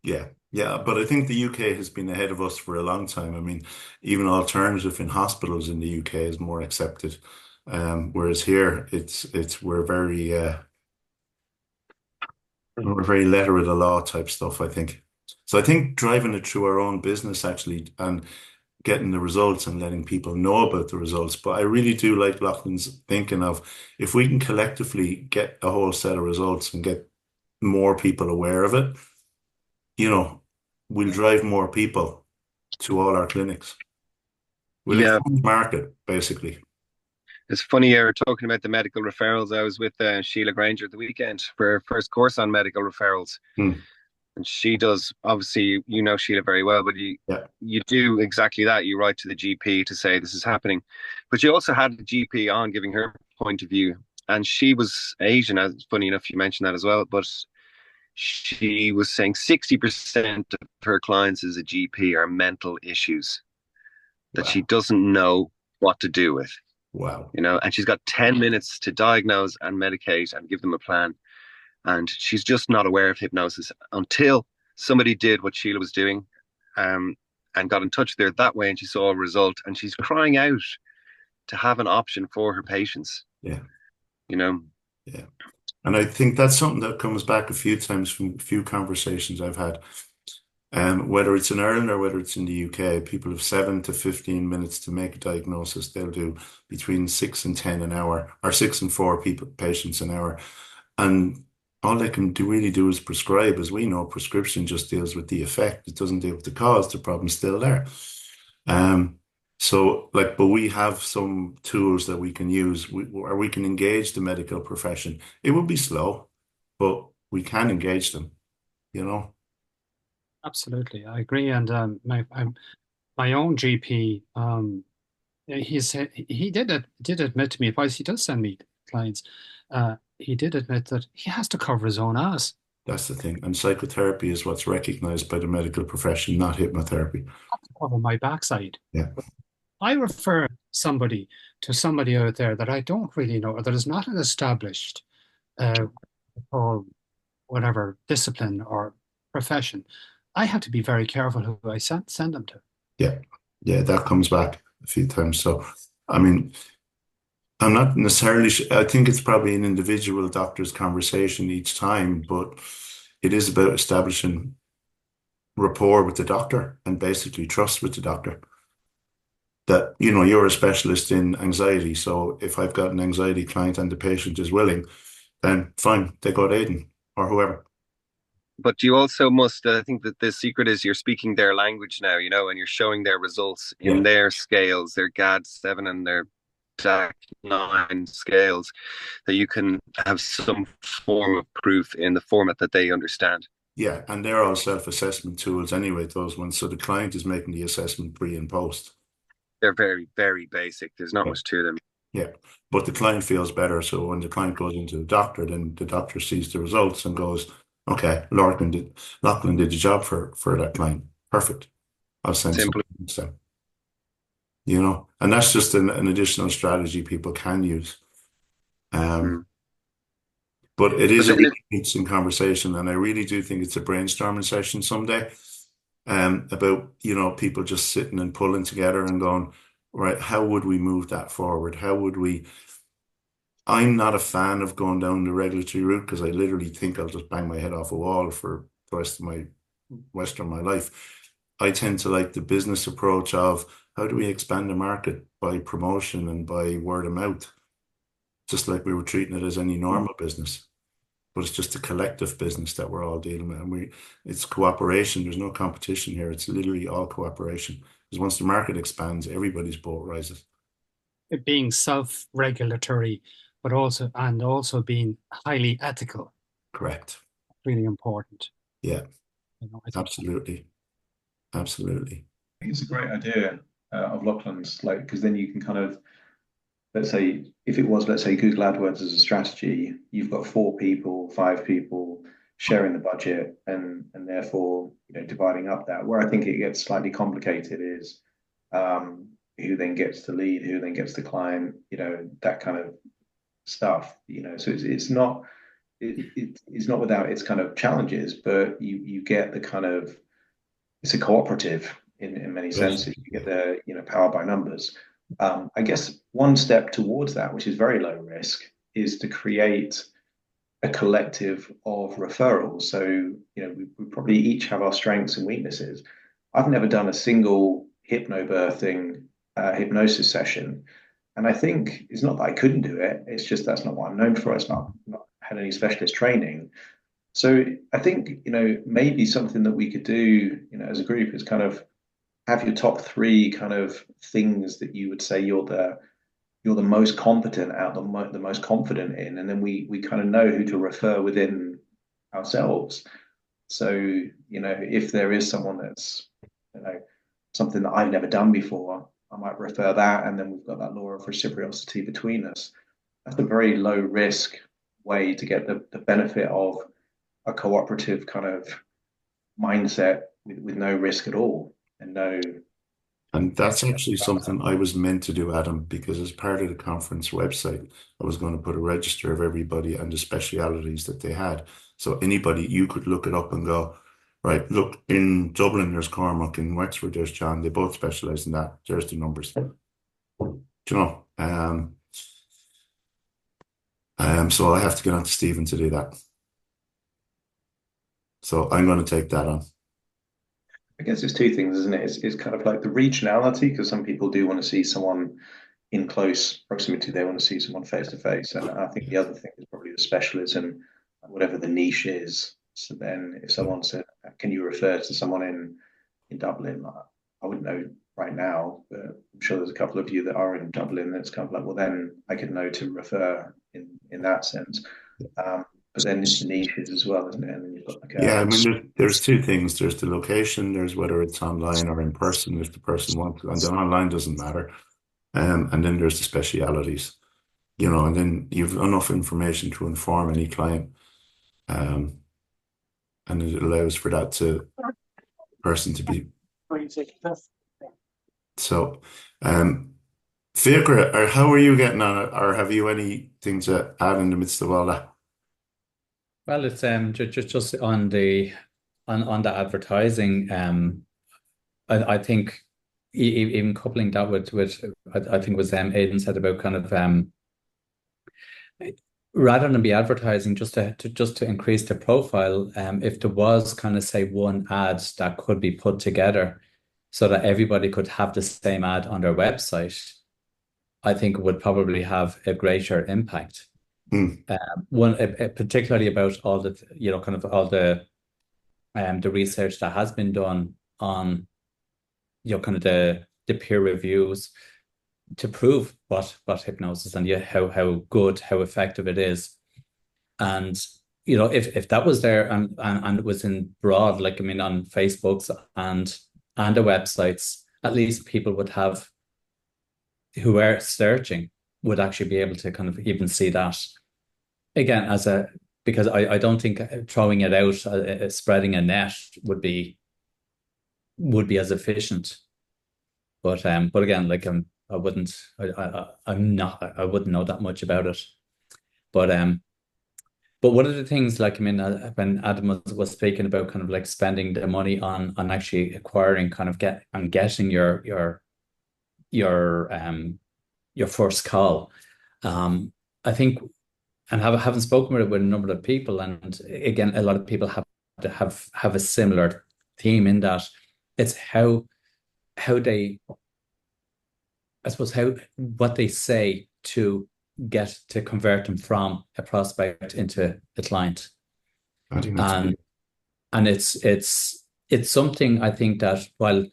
A: Yeah. Yeah. But I think the UK has been ahead of us for a long time. I mean, even alternative in hospitals in the UK is more accepted. Whereas here we're very letter of the law type stuff, I think. So I think driving it through our own business actually and getting the results and letting people know about the results. But I really do like Lachlan's thinking of if we can collectively get a whole set of results and get more people aware of it, we'll drive more people to all our clinics. We'll
F: Yeah,
A: expand the market, basically.
F: it's funny you're talking about the medical referrals. I was with Sheila Granger the weekend for her first course on medical referrals.
A: Hmm.
F: And she does, obviously, you know Sheila very well, but
A: Yeah.
F: you do exactly that. You write to the GP to say this is happening. But you also had the GP on giving her point of view. And she was Asian, as funny enough, you mentioned that as well. But she was saying 60% of her clients as a GP are mental issues that she
A: Wow.
F: doesn't know what to do with,
A: Wow.
F: and she's got 10 minutes to diagnose and medicate and give them a plan. And she's just not aware of hypnosis until somebody did what Sheila was doing, and got in touch with her that way, and she saw a result, and she's crying out to have an option for her patients.
A: Yeah.
F: Yeah.
A: And I think that's something that comes back a few times from a few conversations I've had. Whether it's in Ireland or whether it's in the UK, people have 7 to 15 minutes to make a diagnosis. They'll do between 6 and 10 an hour, or 6 and 4 patients an hour. And all they can really do is prescribe. As we know, prescription just deals with the effect. It doesn't deal with the cause. The problem's still there. But we have some tools that we can use, or we can engage the medical profession. It will be slow, but we can engage them,
B: Absolutely, I agree. And my own GP, he did admit to me, advice he does send me clients. He did admit that he has to cover his own ass.
A: That's the thing. And psychotherapy is what's recognized by the medical profession, not hypnotherapy.
B: I have to cover my backside.
A: Yeah.
B: I refer somebody to somebody out there that I don't really know, or that is not an established or whatever discipline or profession. I have to be very careful who I send them to.
A: Yeah. Yeah, that comes back a few times. So, I mean, I'm not necessarily, I think it's probably an individual doctor's conversation each time, but it is about establishing rapport with the doctor and basically trust with the doctor. That, you're a specialist in anxiety. So if I've got an anxiety client and the patient is willing, then fine, they go to Aidan or whoever.
F: But you also must, I think that the secret is you're speaking their language now, and you're showing their results in their scales, their GAD-7 and their DAC-9 scales, that you can have some form of proof in the format that they understand.
A: Yeah, and they're all self-assessment tools anyway, those ones. So the client is making the assessment pre and post.
F: They're very, very basic. There's not much to them.
A: Yeah, but the client feels better. So when the client goes into the doctor, then the doctor sees the results and goes, Okay, Lachlan did the job for that client. Perfect. I'll send
F: Simple.
A: something to them. And that's just an additional strategy people can use.
F: Mm.
A: But it
F: But
A: is a
F: then
A: really interesting conversation, and I really do think it's a brainstorming session someday. About people just sitting and pulling together and going, right, how would we move that forward? How would we? I'm not a fan of going down the regulatory route because I literally think I'll just bang my head off a wall for the rest of my life. I tend to like the business approach of how do we expand the market by promotion and by word of mouth, just like we were treating it as any normal business. But it's just a collective business that we're all dealing with. And it's cooperation. There's no competition here. It's literally all cooperation. Because once the market expands, everybody's boat rises.
B: It being self-regulatory, but also being highly ethical,
A: Correct.
B: really important.
A: Yeah,
B: I think
A: absolutely. Absolutely.
D: I think it's a great idea of Lachlan's, because then you can kind of, let's say, if it was, let's say, Google AdWords as a strategy, you've got 4 people, 5 people sharing the budget, and therefore, dividing up that. Where I think it gets slightly complicated is who then gets the lead, who then gets the client, that kind of stuff. So it's not without its kind of challenges, but you get the kind of, it's a cooperative in many
A: Yes.
D: senses. You get the power by numbers. I guess one step towards that, which is very low risk, is to create a collective of referrals. So we probably each have our strengths and weaknesses. I've never done a single hypnobirthing hypnosis session, and I think it's not that I couldn't do it. It's just that's not what I'm known for. It's not had any specialist training. So I think, maybe something that we could do, as a group is kind of have your top 3 kind of things that you would say you're the most competent out, the most confident in, and then we kind of know who to refer within ourselves. So, if there is someone that's, something that I've never done before, I might refer that, and then we've got that law of reciprocity between us. That's a very low risk way to get the benefit of a cooperative kind of mindset with no risk at all and no.
A: And that's actually something I was meant to do, Adam, because as part of the conference website, I was going to put a register of everybody and the specialities that they had. So anybody, you could look it up and go, right, look, in Dublin, there's Cormac, in Wexford, there's John. They both specialize in that. There's the numbers. So I have to get on to Stephen to do that. So I'm going to take that on.
D: I guess it's 2 things, isn't it? It's kind of like the regionality, because some people do want to see someone in close proximity. They want to see someone face to face. And I think the other thing is probably the specialism, whatever the niche is. So then if someone said, can you refer to someone in Dublin? I wouldn't know right now, but I'm sure there's a couple of you that are in Dublin. That's kind of like, well, then I could know to refer in that sense. But then it's the niches as well, isn't it? And then you've got
A: Yeah, I mean, there's 2 things. There's the location, there's whether it's online or in person, if the person wants it, and then online doesn't matter. And then there's the specialities, and then you've enough information to inform any client. And it allows for that person to be. So, Fiacre, how are you getting on it, or have you anything to add in the midst of all that?
H: Well, it's just on the advertising. I think even coupling that with I think it was Aidan said about kind of rather than be advertising just to increase the profile. If there was kind of say one ad that could be put together so that everybody could have the same ad on their website, I think it would probably have a greater impact. One particularly about all the kind of all the research that has been done on kind of the peer reviews to prove what hypnosis and how good, how effective it is. And if that was there and it was in broad, like I mean on Facebooks and the websites, at least people would have who are searching would actually be able to kind of even see that. Again, as a because I don't think throwing it out, spreading a net would be as efficient. But again, like I wouldn't, I'm not, I wouldn't know that much about it. But one of the things, like, I mean, when Adam was speaking about kind of like spending the money on actually acquiring, kind of getting your first call, I think, and having spoken with a number of people, and again, a lot of people have a similar theme in that it's how they, I suppose, what they say to get to convert them from a prospect into a client.
A: I think that's
H: And it's something, I think, that while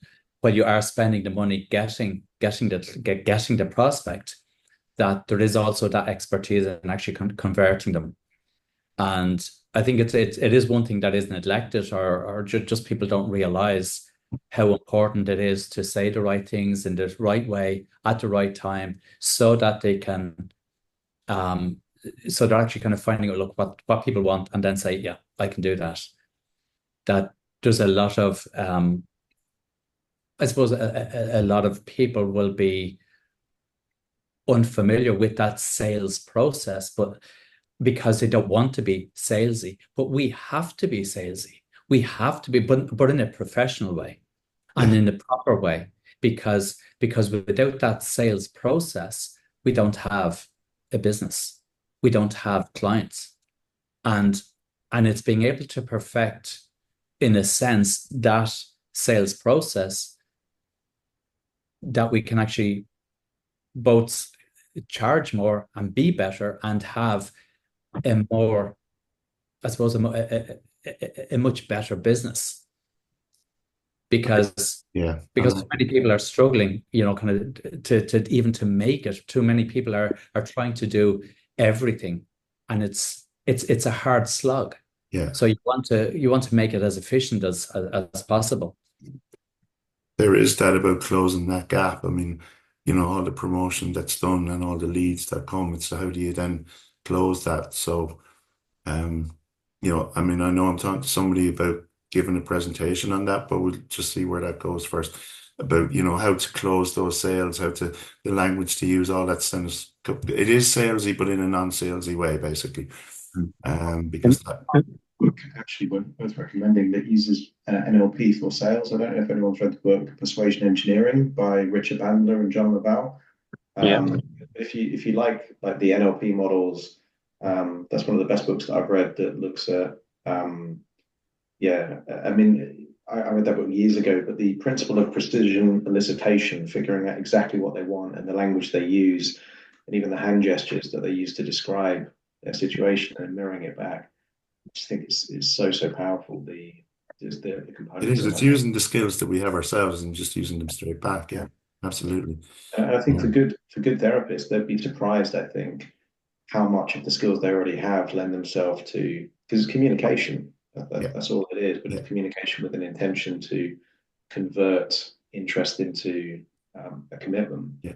H: you are spending the money getting the prospect, that there is also that expertise in actually converting them. And I think it is one thing that is neglected, or just people don't realize how important it is to say the right things in the right way at the right time, so that they can so they're actually kind of finding out, look, what people want, and then say, yeah, I can do that. That there's a lot of I suppose a lot of people will be unfamiliar with that sales process, but because they don't want to be salesy. But we have to be salesy. We have to be, but in a professional way and in a proper way, because without that sales process, we don't have a business. We don't have clients. And it's being able to perfect, in a sense, that sales process, that we can actually both charge more and be better and have a more, I suppose, a much better business. Because so many people are struggling, kind of to make it. Too many people are trying to do everything, and it's a hard slog.
A: Yeah.
H: So you want to make it as efficient as possible.
A: There is that about closing that gap. I mean, all the promotion that's done and all the leads that come. It's how do you then close that? So, I mean, I know I'm talking to somebody about giving a presentation on that, but we'll just see where that goes first. About, how to close those sales, the language to use, all that stuff. It is salesy, but in a non-salesy way, basically. Because that
D: book actually both recommending that uses NLP for sales. I don't know if anyone's read the book Persuasion Engineering by Richard Bandler and John Laval. If you like the NLP models, that's one of the best books that I've read that looks at I mean, I read that book years ago, but the principle of precision elicitation, figuring out exactly what they want and the language they use, and even the hand gestures that they use to describe their situation and mirroring it back. I just think it's so powerful. The components.
A: It is. It's using the skills that we have ourselves and just using them straight back. Yeah, absolutely.
D: And I think for good therapists, they'd be surprised, I think, how much of the skills they already have lend themselves to, because it's communication. That's all it is, but it's communication with an intention to convert interest into a commitment.
A: Yeah.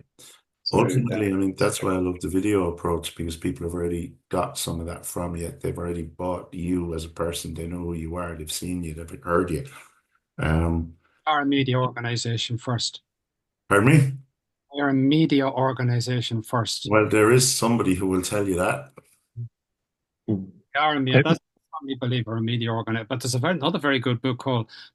D: So,
A: ultimately, I mean, that's why I love the video approach, because people have already got some of that from you. They've already bought you as a person. They know who you are. They've seen you. They've heard you.
B: Are a media organization first.
A: Pardon me?
B: You're a media organization first.
A: Well, there is somebody who will tell you that.
B: Are a media. That's I believe are a media organization. But there's another very good book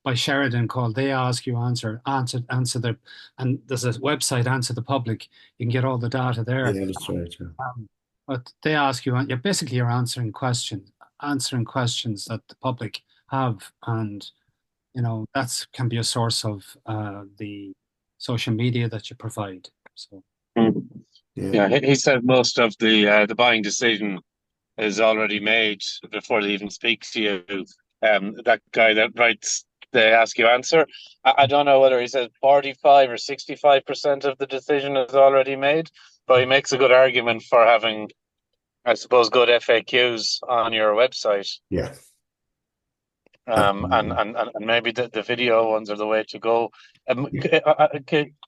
B: by Sheridan called "They Ask You Answer the," and there's a website, Answer the Public. You can get all the data there.
A: Yeah, that's right. Yeah.
B: But they ask you, you're answering questions that the public have, and that can be a source of the social media that you provide. So,
E: he said most of the buying decision is already made before they even speak to you. That guy that writes They Ask You Answer, I don't know whether he said 45 or 65% of the decision is already made, but he makes a good argument for having, I suppose, good FAQs on your website.
A: Yeah.
E: And maybe the video ones are the way to go.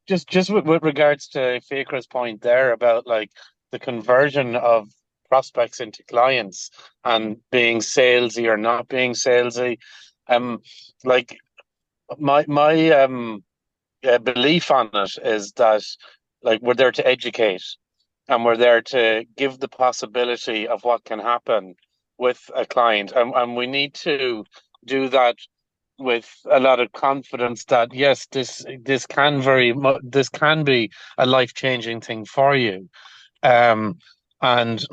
E: Just with regards to Fiacre's point there about like the conversion of
G: prospects into clients and being salesy or not being salesy. Like my belief on it is that like we're there to educate and we're there to give the possibility of what can happen with a client, and we need to do that with a lot of confidence that yes, this can be a life-changing thing for you. And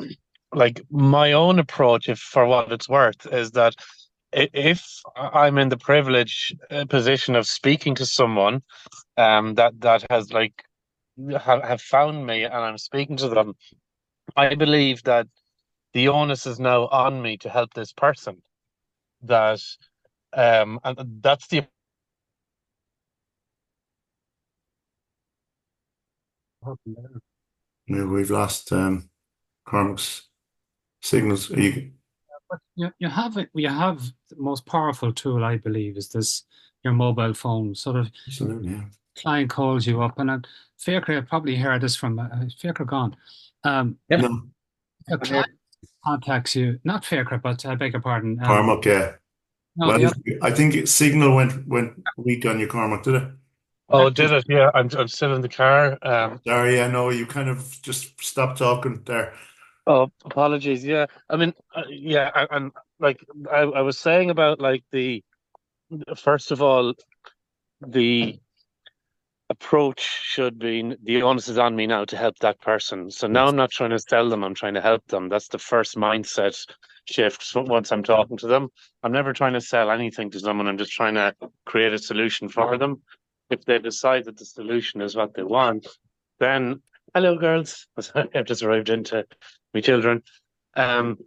G: like my own approach, if for what it's worth, is that if I'm in the privileged position of speaking to someone that has like have found me and I'm speaking to them, I believe that the onus is now on me to help this person. That and that's the
A: We've lost Cormac's signals. Are you?
B: But you have it. You have the most powerful tool, I believe, is this your mobile phone. Sort of
A: Absolutely, yeah.
B: client calls you up, and Faker probably heard this from Faker gone.
H: Yep.
A: No,
B: A client contacts you, not Faker, but I beg your pardon.
A: Cormac, yeah.
B: No,
A: Well,
B: the other.
A: I think signal went weak on you, Cormac, did it?
G: Oh, did it? Yeah, I'm still in the car.
A: Sorry, I know you kind of just stopped talking there.
G: Oh, apologies. Yeah, I mean, and like I was saying about like the first of all, the approach should be the onus is on me now to help that person. So now I'm not trying to sell them, I'm trying to help them. That's the first mindset shift. So once I'm talking to them, I'm never trying to sell anything to someone. I'm just trying to create a solution for them. If they decide that the solution is what they want, then hello, girls. I've just arrived into my children. I'm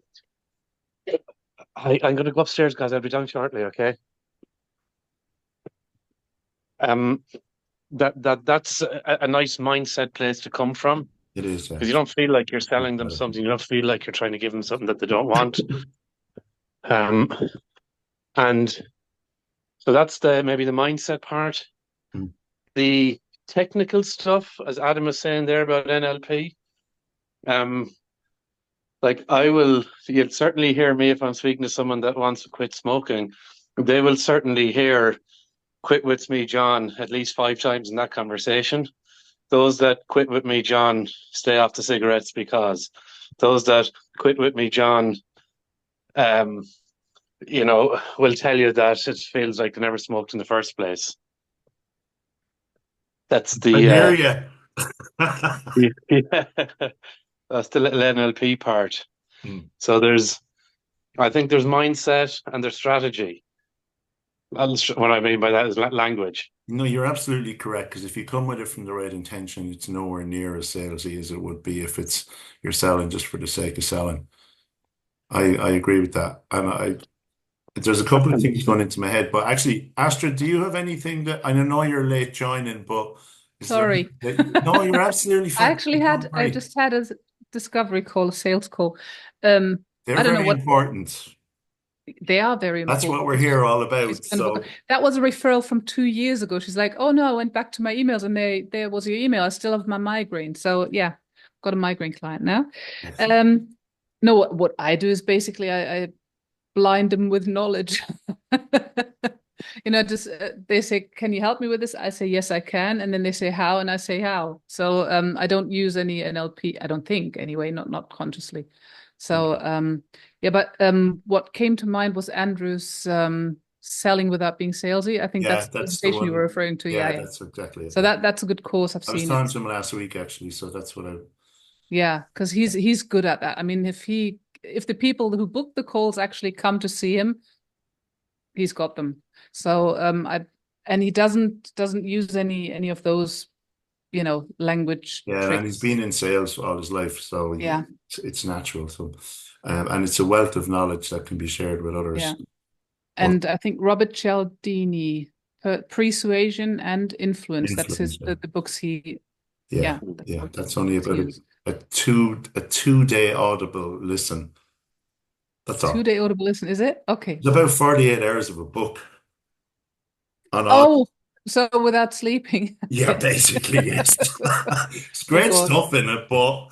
G: going to go upstairs, guys. I'll be down shortly. Okay. Um, that's a nice mindset place to come from,
A: It is,
G: because you don't feel like you're selling them something. You don't feel like you're trying to give them something that they don't want. And so that's maybe the mindset part.
A: Mm.
G: The technical stuff, as Adam was saying there about NLP, like you'll certainly hear me if I'm speaking to someone that wants to quit smoking. They will certainly hear "quit with me, John" at least 5 times in that conversation. Those that quit with me, John, stay off the cigarettes, because those that quit with me, John, will tell you that it feels like they never smoked in the first place. That's
A: I hear you.
G: That's the little NLP part.
A: Mm.
G: So I think there's mindset and there's strategy. What I mean by that is language.
A: No, you're absolutely correct, because if you come with it from the right intention, it's nowhere near as salesy as it would be if you're selling just for the sake of selling. I agree with that. And there's a couple of things going into my head, but actually, Astrid, do you have anything that I know you're late joining, but
I: Sorry.
A: No, you're absolutely fine.
I: I just had a discovery call, a sales call.
A: They're
I: I don't know
A: very
I: what
A: important.
I: they are very important.
A: That's what we're here all about. So
I: that was a referral from 2 years ago. She's like, "Oh no, I went back to my emails and there was your email. I still have my migraine." So yeah, got a migraine client now. No, what I do is basically I blind them with knowledge. Just they say, "Can you help me with this?" I say, "Yes, I can." And then they say, "How?" And I say, "How?" So I don't use any NLP. I don't think anyway, not consciously. So but what came to mind was Andrew's selling without being salesy. I think that's the presentation you were referring to. Yeah,
A: that's exactly it.
I: So that's a good course. I've seen.
A: I was talking to him last week actually, so that's what I.
I: Yeah, because he's good at that. I mean, if the people who book the calls actually come to see him, he's got them. So and he doesn't use any of those, language tricks.
A: And he's been in sales all his life, so
I: yeah,
A: it's natural. So and it's a wealth of knowledge that can be shared with others.
I: Yeah. And I think Robert Cialdini, Persuasion and Influence. That's the books he.
A: Yeah. That's only about a 2-day Audible listen. That's all.
I: 2-day Audible listen, is it? Okay.
A: It's about 48 hours of a book.
I: So without sleeping.
A: Yeah, basically, yes. It's great stuff in it, but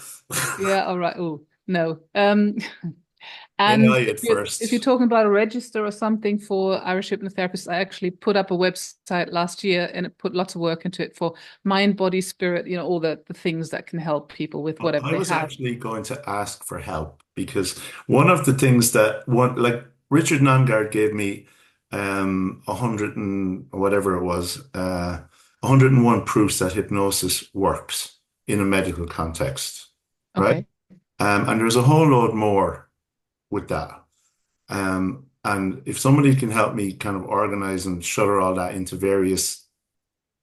I: yeah, all right. Oh, No.
A: AI
I: And
A: at first.
I: if you're talking about a register or something for Irish hypnotherapists, I actually put up a website last year and it put lots of work into it for mind, body, spirit, all the things that can help people with whatever
A: I
I: they
A: was
I: have.
A: actually going to ask for help because one of the things like Richard Nongard gave me 100 and whatever it was, 101 proofs that hypnosis works in a medical context, right?
I: Okay.
A: And there's a whole load more with that. And if somebody can help me kind of organize and shutter all that into various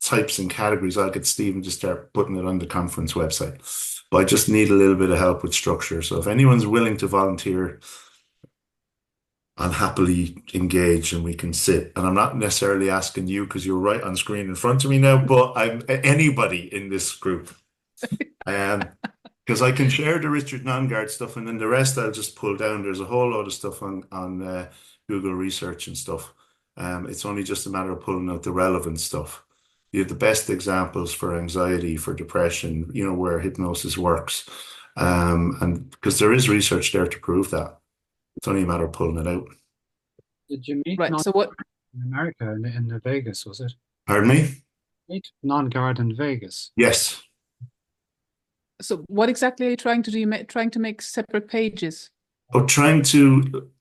A: types and categories, I'll get Stephen to start putting it on the conference website. But I just need a little bit of help with structure. So if anyone's willing to volunteer, I'll happily engage and we can sit. And I'm not necessarily asking you because you're right on screen in front of me now, but I'm anybody in this group. Because I can share the Richard Nongard stuff and then the rest I'll just pull down. There's a whole lot of stuff on Google research and stuff. It's only just a matter of pulling out the relevant stuff. You have the best examples for anxiety, for depression, where hypnosis works. And because there is research there to prove that. It's only a matter of pulling it out.
B: Did you meet
I: Right. So what?
B: in America in the Vegas, was it?
A: Pardon me?
B: Meet Nongard in Vegas.
A: Yes.
I: So what exactly are you trying to do? You're trying to make separate pages?
A: Oh,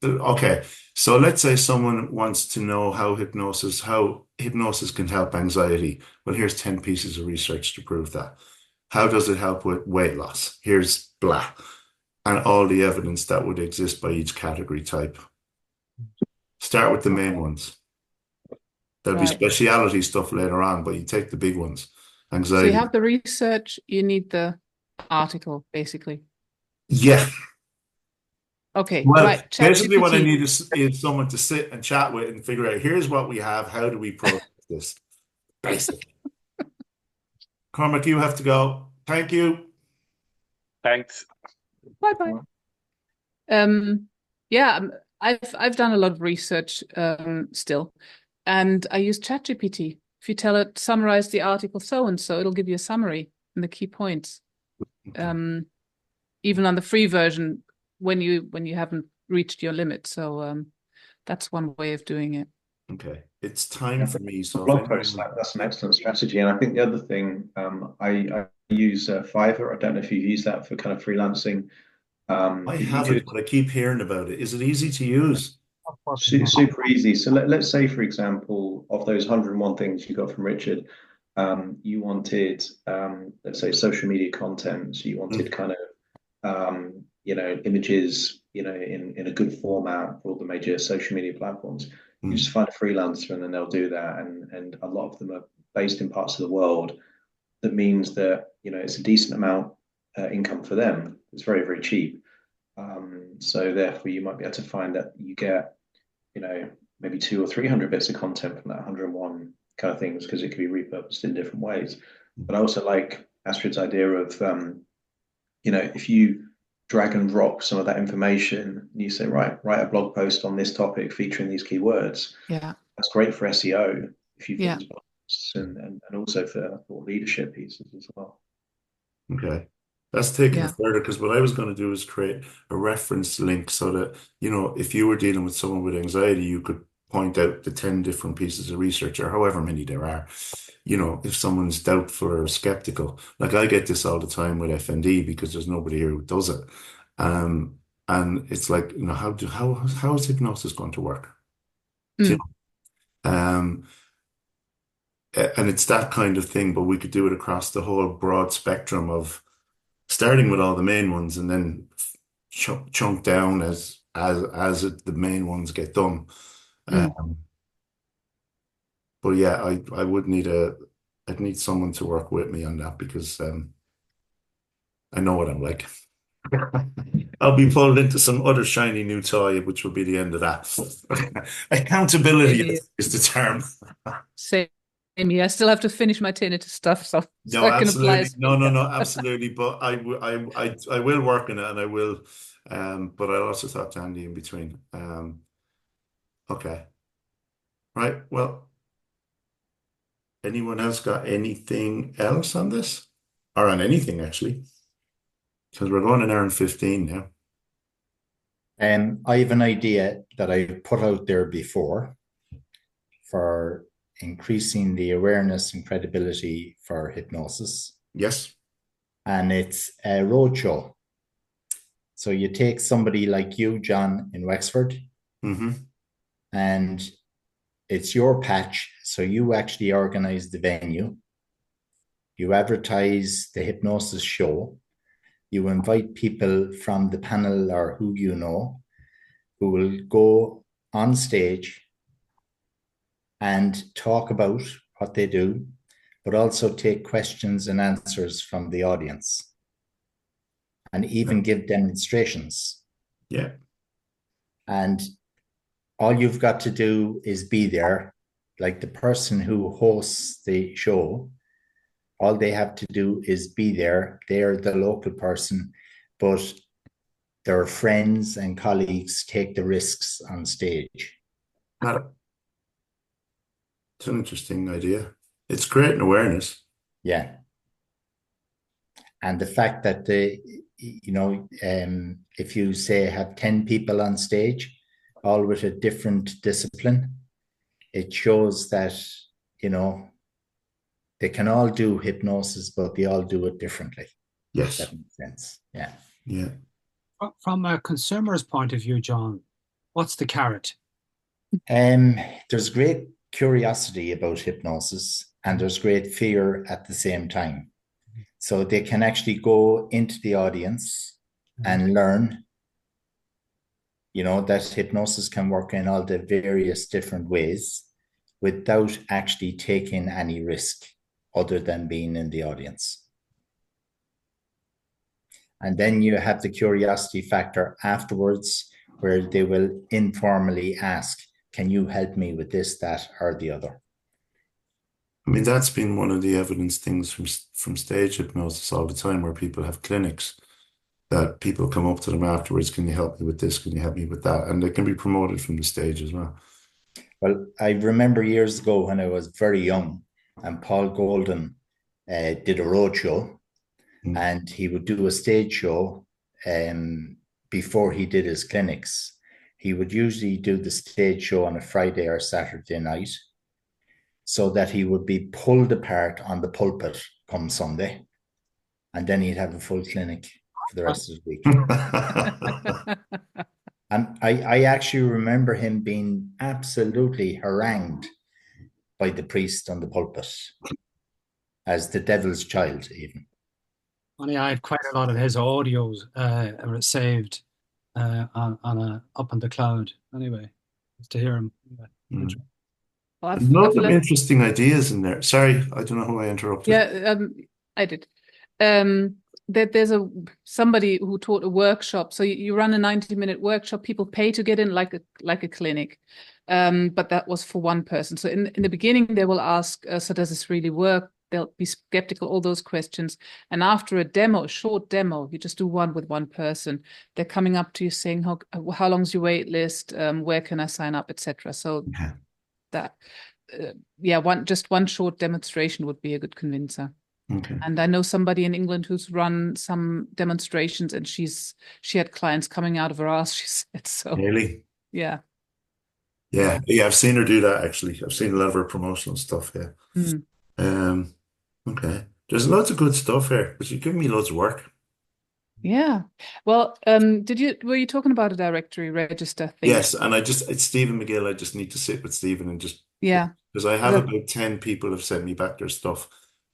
A: okay. So let's say someone wants to know how hypnosis can help anxiety. Well, here's 10 pieces of research to prove that. How does it help with weight loss? Here's blah. And all the evidence that would exist by each category type. Start with the main ones. There'll be speciality stuff later on, but you take the big ones. Anxiety.
I: So you have the research, you need the article, basically.
A: Yeah.
I: Okay.
A: Well,
I: right.
A: basically what I
I: ChatGPT.
A: need is someone to sit and chat with and figure out, here's what we have. How do we process this? Basically. Cormac, you have to go. Thank you.
G: Thanks.
I: Bye-bye. Yeah, I've done a lot of research still, and I use ChatGPT. If you tell it summarize the article so and so, it'll give you a summary and the key points. Even on the free version, when you haven't reached your limit. So that's one way of doing it.
A: Okay, it's time for me. So
D: blog post, that's an excellent strategy. And I think the other thing, I use Fiverr. I don't know if you've used that for kind of freelancing.
A: I haven't, but I keep hearing about it. Is it easy to use?
D: Super easy. So let's say, for example, of those 101 things you got from Richard, you wanted, let's say, social media content. So you wanted kind of, images, in a good format for all the major social media platforms. You just find a freelancer and then they'll do that. And a lot of them are based in parts of the world. That means that, it's a decent amount income for them. It's very, very cheap. So therefore you might be able to find that you get, maybe 200 or 300 bits of content from that 101 kind of things, because it can be repurposed in different ways. But I also like Astrid's idea of, if you drag and drop some of that information and you say, write a blog post on this topic featuring these keywords.
I: Yeah.
D: That's great for SEO if you've
I: Yeah.
D: got blog posts and also for leadership pieces as well.
A: Okay. That's taking it further, because what I was going to do is create a reference link so that, if you were dealing with someone with anxiety, you could point out the 10 different pieces of research or however many there are. If someone's doubtful or skeptical, like I get this all the time with FND because there's nobody here who does it. And it's like, how is hypnosis going to work? And it's that kind of thing, but we could do it across the whole broad spectrum of starting with all the main ones and then chunk down as the main ones get done. But yeah, I would I'd need someone to work with me on that because I know what I'm like. I'll be pulled into some other shiny new toy, which will be the end of that. Accountability is the term.
I: Same. I still have to finish my tinnitus stuff, so
A: No,
I: I can apply.
A: absolutely. No, absolutely. But I will work on it, and I will. But I also thought to Andy in between. Okay. Right. Well, anyone else got anything else on this? Or on anything, actually? Because we're going an hour and 15 now.
C: I have an idea that I put out there before for increasing the awareness and credibility for hypnosis.
A: Yes.
C: And it's a roadshow. So you take somebody like you, John, in Wexford, and it's your patch. So you actually organize the venue. You advertise the hypnosis show. You invite people from the panel or who you know who will go on stage and talk about what they do, but also take questions and answers from the audience and even give demonstrations.
A: Yeah.
C: And all you've got to do is be there. Like the person who hosts the show, all they have to do is be there. They're the local person, but their friends and colleagues take the risks on stage.
A: It's an interesting idea. It's creating awareness.
C: Yeah. And the fact that if you say have 10 people on stage, all with a different discipline, it shows that, they can all do hypnosis, but they all do it differently.
A: Yes.
C: That makes sense. Yeah.
A: Yeah.
B: From a consumer's point of view, John, what's the carrot?
C: There's great curiosity about hypnosis and there's great fear at the same time. So they can actually go into the audience and learn, that hypnosis can work in all the various different ways without actually taking any risk other than being in the audience. And then you have the curiosity factor afterwards, where they will informally ask, can you help me with this, that, or the other?
A: I mean, that's been one of the evidence things from stage hypnosis all the time, where people have clinics that people come up to them afterwards. Can you help me with this? Can you help me with that? And they can be promoted from the stage as well.
C: Well, I remember years ago when I was very young and Paul Golden did a roadshow and he would do a stage show before he did his clinics. He would usually do the stage show on a Friday or Saturday night so that he would be pulled apart on the pulpit come Sunday. And then he'd have a full clinic for the rest of the week. And I actually remember him being absolutely harangued by the priest on the pulpit as the devil's child, even.
B: Funny, I have quite a lot of his audios saved up on the cloud. Anyway, just to hear him.
I: Well,
A: Lots of interesting ideas in there. Sorry, I don't know who I interrupted.
I: Yeah, I did. There's somebody who taught a workshop. So you run a 90-minute workshop. People pay to get in, like a clinic, but that was for one person. So in the beginning, they will ask, "So does this really work?" They'll be skeptical, all those questions. And after a short demo, you just do one with one person. They're coming up to you saying, "How long's your wait list? Where can I sign up, etc." So that, one short demonstration would be a good convincer.
A: Okay.
I: And I know somebody in England who's run some demonstrations, and she had clients coming out of her ass, she said. So
A: Really?
I: Yeah.
A: I've seen her do that actually. I've seen a lot of her promotional stuff. Okay. There's lots of good stuff here, but you're giving me loads of work.
I: Yeah. Well, were you talking about a directory register thing?
A: Yes, and it's Stephen McGill. I just need to sit with Stephen and just because I have about 10 people have sent me back their stuff,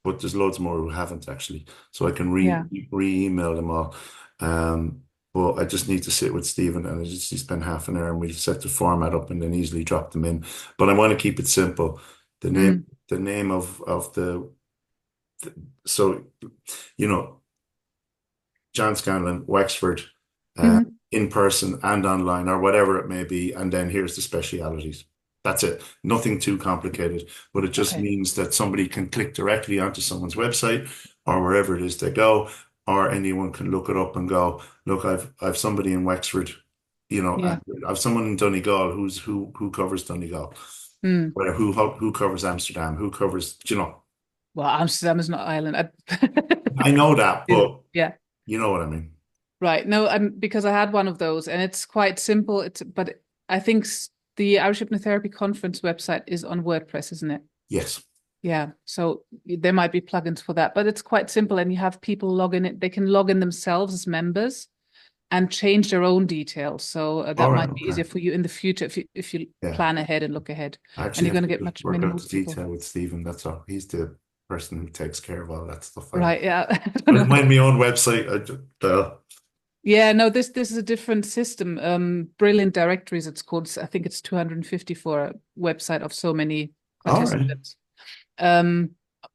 A: but there's loads more who haven't actually. So I can re-email them all. But I just need to sit with Stephen and I just spend half an hour and we'll set the format up and then easily drop them in. But I want to keep it simple. The name of so John Scanlon, Wexford, in person and online or whatever it may be, and then here's the specialities. That's it. Nothing too complicated, but it just means that somebody can click directly onto someone's website or wherever it is they go, or anyone can look it up and go, look, I've somebody in Wexford, I've someone in Donegal who covers Donegal, who covers Amsterdam, who covers,
I: Well, Amsterdam is not Ireland.
A: I know that, but
I: yeah,
A: you know what I mean.
I: Right. No, because I had one of those and it's quite simple. But I think the Irish Hypnotherapy Conference website is on WordPress, isn't it?
A: Yes.
I: Yeah. So there might be plugins for that, but it's quite simple and you have people log in it. They can log in themselves as members and change their own details. So that
A: All right,
I: might be
A: okay.
I: easier for you in the future if you
A: Yeah.
I: plan ahead and look ahead.
A: I
I: And
A: actually
I: you're
A: have
I: going to
A: to
I: get
A: work
I: many
A: out
I: more
A: the
I: people.
A: detail with Stephen. That's all. He's the person who takes care of all that stuff.
I: Right. Yeah.
A: I don't mind my own website.
I: Yeah, no, this is a different system. Brilliant Directories, it's called. I think it's 250 for a website of so many
A: All right.
I: participants.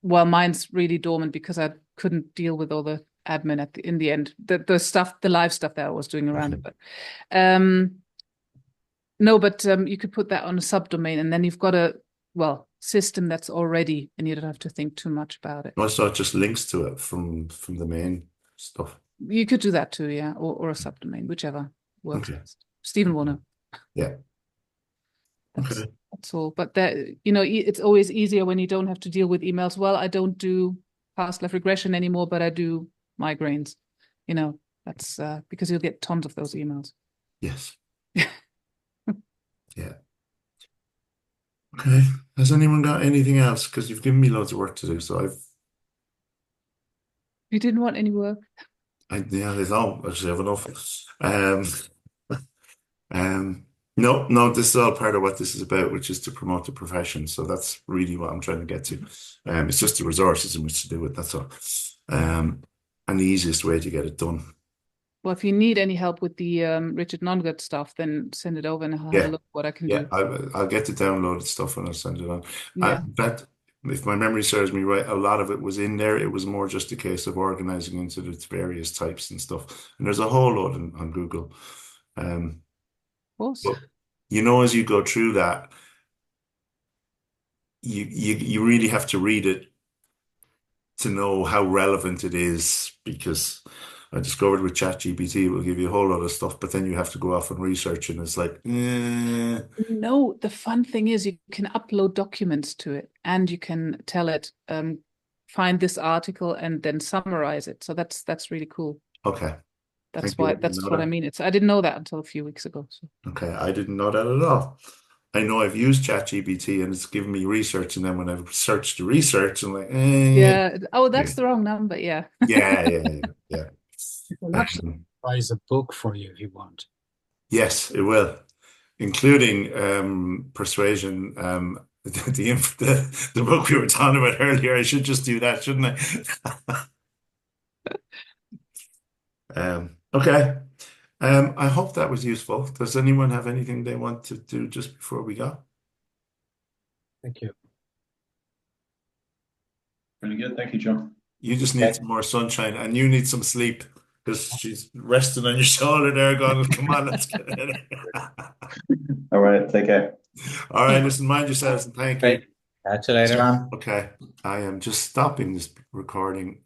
I: Well, mine's really dormant because I couldn't deal with all the admin in the end. The stuff, the live stuff that I was doing around it. But no, but you could put that on a subdomain and then you've got a system that's already and you don't have to think too much about it.
A: I saw just links to it from the main stuff.
I: You could do that too, yeah, or a subdomain, whichever works
A: Okay.
I: best. Stephen will know.
A: Yeah.
I: That's all. But that, it's always easier when you don't have to deal with emails. Well, I don't do past life regression anymore, but I do migraines. That's because you'll get tons of those emails.
A: Yes. Yeah. Okay. Has anyone got anything else? Because you've given me loads of work to do, so
I: You didn't want any work?
A: yeah, I don't actually have enough. No, this is all part of what this is about, which is to promote the profession. So that's really what I'm trying to get to. It's just the resources in which to do it. That's all. And the easiest way to get it done.
I: Well, if you need any help with the Richard Nongut stuff, then send it over and I'll have a look what I can do.
A: I'll get the downloaded stuff and I'll send it on.
I: Yeah.
A: That, if my memory serves me right, a lot of it was in there. It was more just a case of organizing into its various types and stuff. And there's a whole lot on Google.
I: Of course.
A: But, as you go through that, you really have to read it to know how relevant it is, because I discovered with ChatGPT it will give you a whole lot of stuff, but then you have to go off and research, and it's like,
I: No, the fun thing is you can upload documents to it and you can tell it, find this article and then summarize it. So that's really cool.
A: Okay.
I: That's what I mean. I didn't know that until a few weeks ago. So.
A: Okay, I didn't know that at all. I know I've used ChatGPT and it's given me research, and then when I've searched the research, I'm like,
I: yeah. Oh, that's the wrong number. Yeah.
A: yeah.
B: It'll actually prize a book for you if you want.
A: Yes, it will, including Persuasion. The book we were talking about earlier. I should just do that, shouldn't I? Okay. I hope that was useful. Does anyone have anything they want to do just before we go?
B: Thank you.
D: Really good. Thank you, John.
A: You just need some more sunshine and you need some sleep, because she's resting on your shoulder there going, come on, let's get it.
D: All right. Take care.
A: All right. Listen, mind yourselves and thank you.
H: Catch you later.
C: John.
A: Okay. I am just stopping this recording.